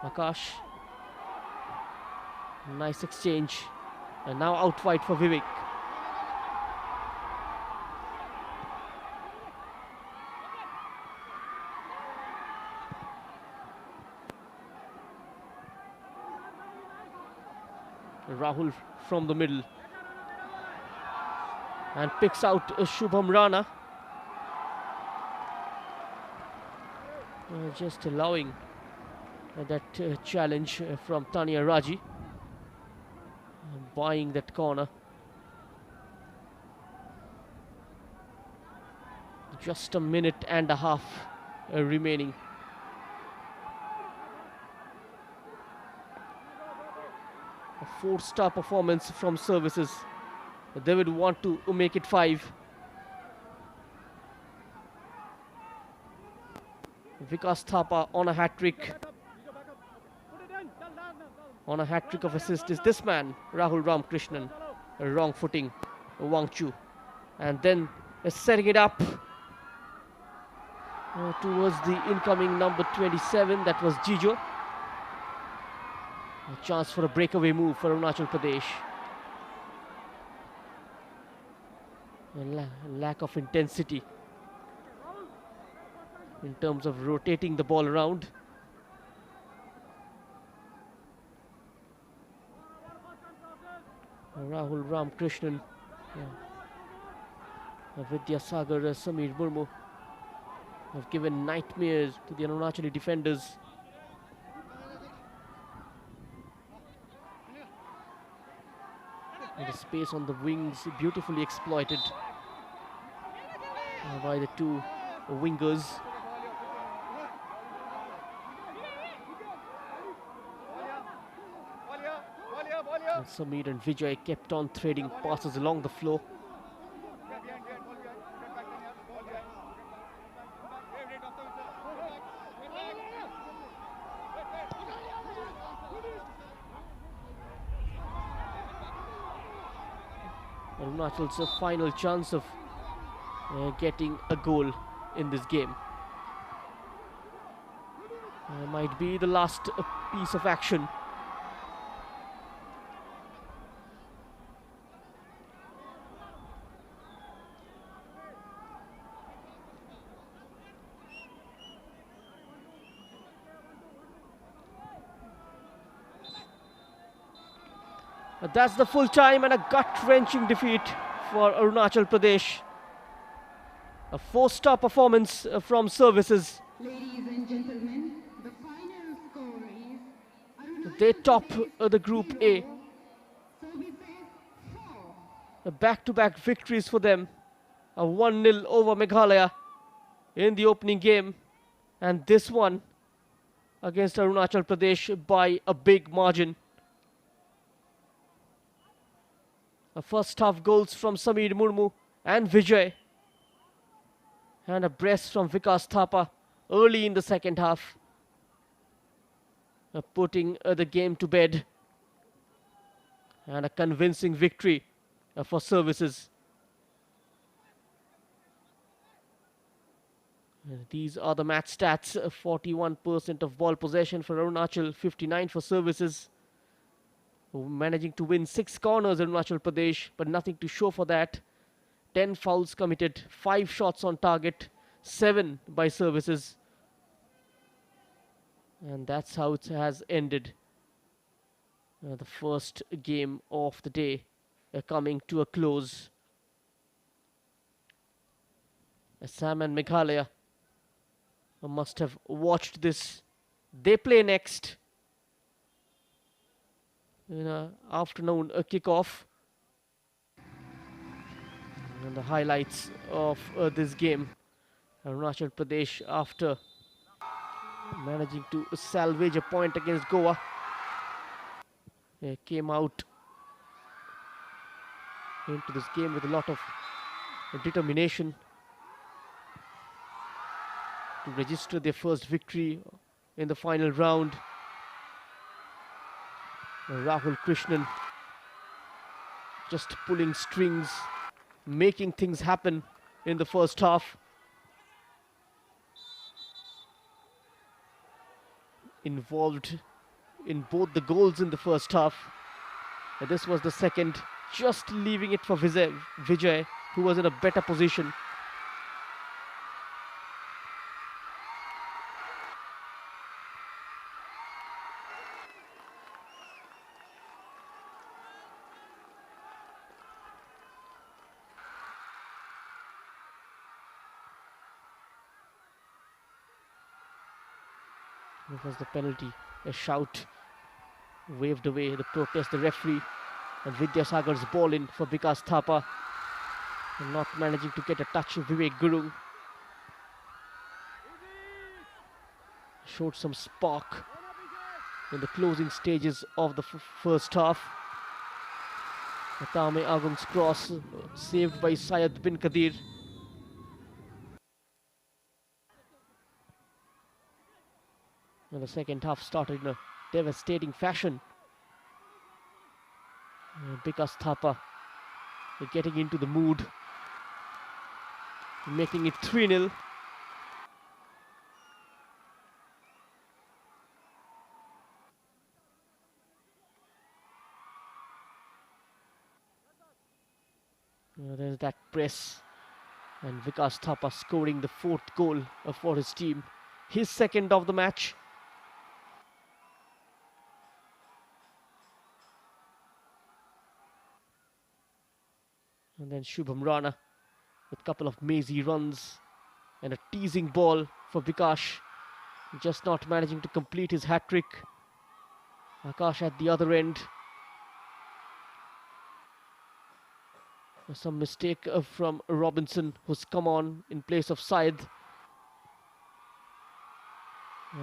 Akash. Nice exchange. And now out wide for Vivek. Rahul from the middle. And picks out Shubham Rana. Just allowing that challenge from Tanya Raji. Buying that corner. Just a minute and a half remaining. A 4-star performance from services They would want to make it 5. Vikas Thapa on a hat-trick. Put it in. Chal, now. On a hat-trick of assist is this man, Rahul Ramkrishnan. A wrong footing, Wang Chu. And then setting it up towards the incoming number 27, that was Jijo. A chance for a breakaway move for Arunachal Pradesh. A lack of intensity in terms of rotating the ball around. Rahul Ramkrishnan, Vidyasagar, Samir Murmu have given nightmares to the Arunachali defenders. And the space on the wings beautifully exploited by the two wingers. And Samir and Vijay kept on threading passes along the floor. Arunachal's final chance of getting a goal in this game. Might be the last piece of action. That's the full time and a gut-wrenching defeat for Arunachal Pradesh. A 4-star performance from services. Ladies and gentlemen, the final score is Arunachal They top Pradesh the Group 0, A. Services 4. Back-to-back victories for them. A 1-0 over Meghalaya in the opening game. And this one against Arunachal Pradesh by a big margin. First half goals from Samir Murmu and Vijay. And a brace from Vikas Thapa early in the second half. Putting the game to bed. And a convincing victory for services. These are the match stats. 41% of ball possession for Arunachal, 59 for services. Managing to win 6 corners in Arunachal Pradesh, but nothing to show for that. 10 fouls committed, 5 shots on target, 7 by services. And that's how it has ended. The first game of the day coming to a close. Assam and Meghalaya must have watched this. They play next in an afternoon kickoff. And the highlights of this game. Arunachal Pradesh, after managing to salvage a point against Goa, came out into this game with a lot of determination to register their first victory in the final round. Rahul Krishnan just pulling strings, making things happen in the first half. Involved in both the goals in the first half. This was the second, just leaving it for Vijay, who was in a better position. It was the penalty. A shout waved away the protest, the referee, and Vidyasagar's ball in for Vikas Thapa. And not managing to get a touch of Vivek Guru. Showed some spark in the closing stages of the first half. Tame Agung's cross saved by Syed bin Kadir. And the second half started in a devastating fashion. Vikas Thapa getting into the mood, making it 3-0. There's that press, and Vikas Thapa scoring the fourth goal for his team, his second of the match. And then Shubham Rana with a couple of mazy runs and a teasing ball for Vikash, just not managing to complete his hat-trick. Akash at the other end. Some mistake from Robinson, who's come on in place of Syed.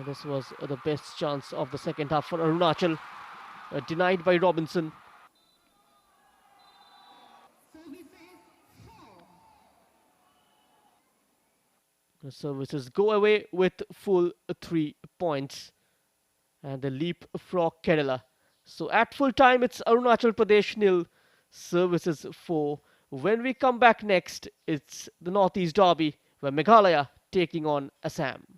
This was the best chance of the second half for Arunachal, denied by Robinson. The services go away with full 3 points, and they leapfrog Kerala. So at full time, it's Arunachal Pradesh nil, services 4. When we come back next, it's the Northeast Derby, where Meghalaya taking on Assam.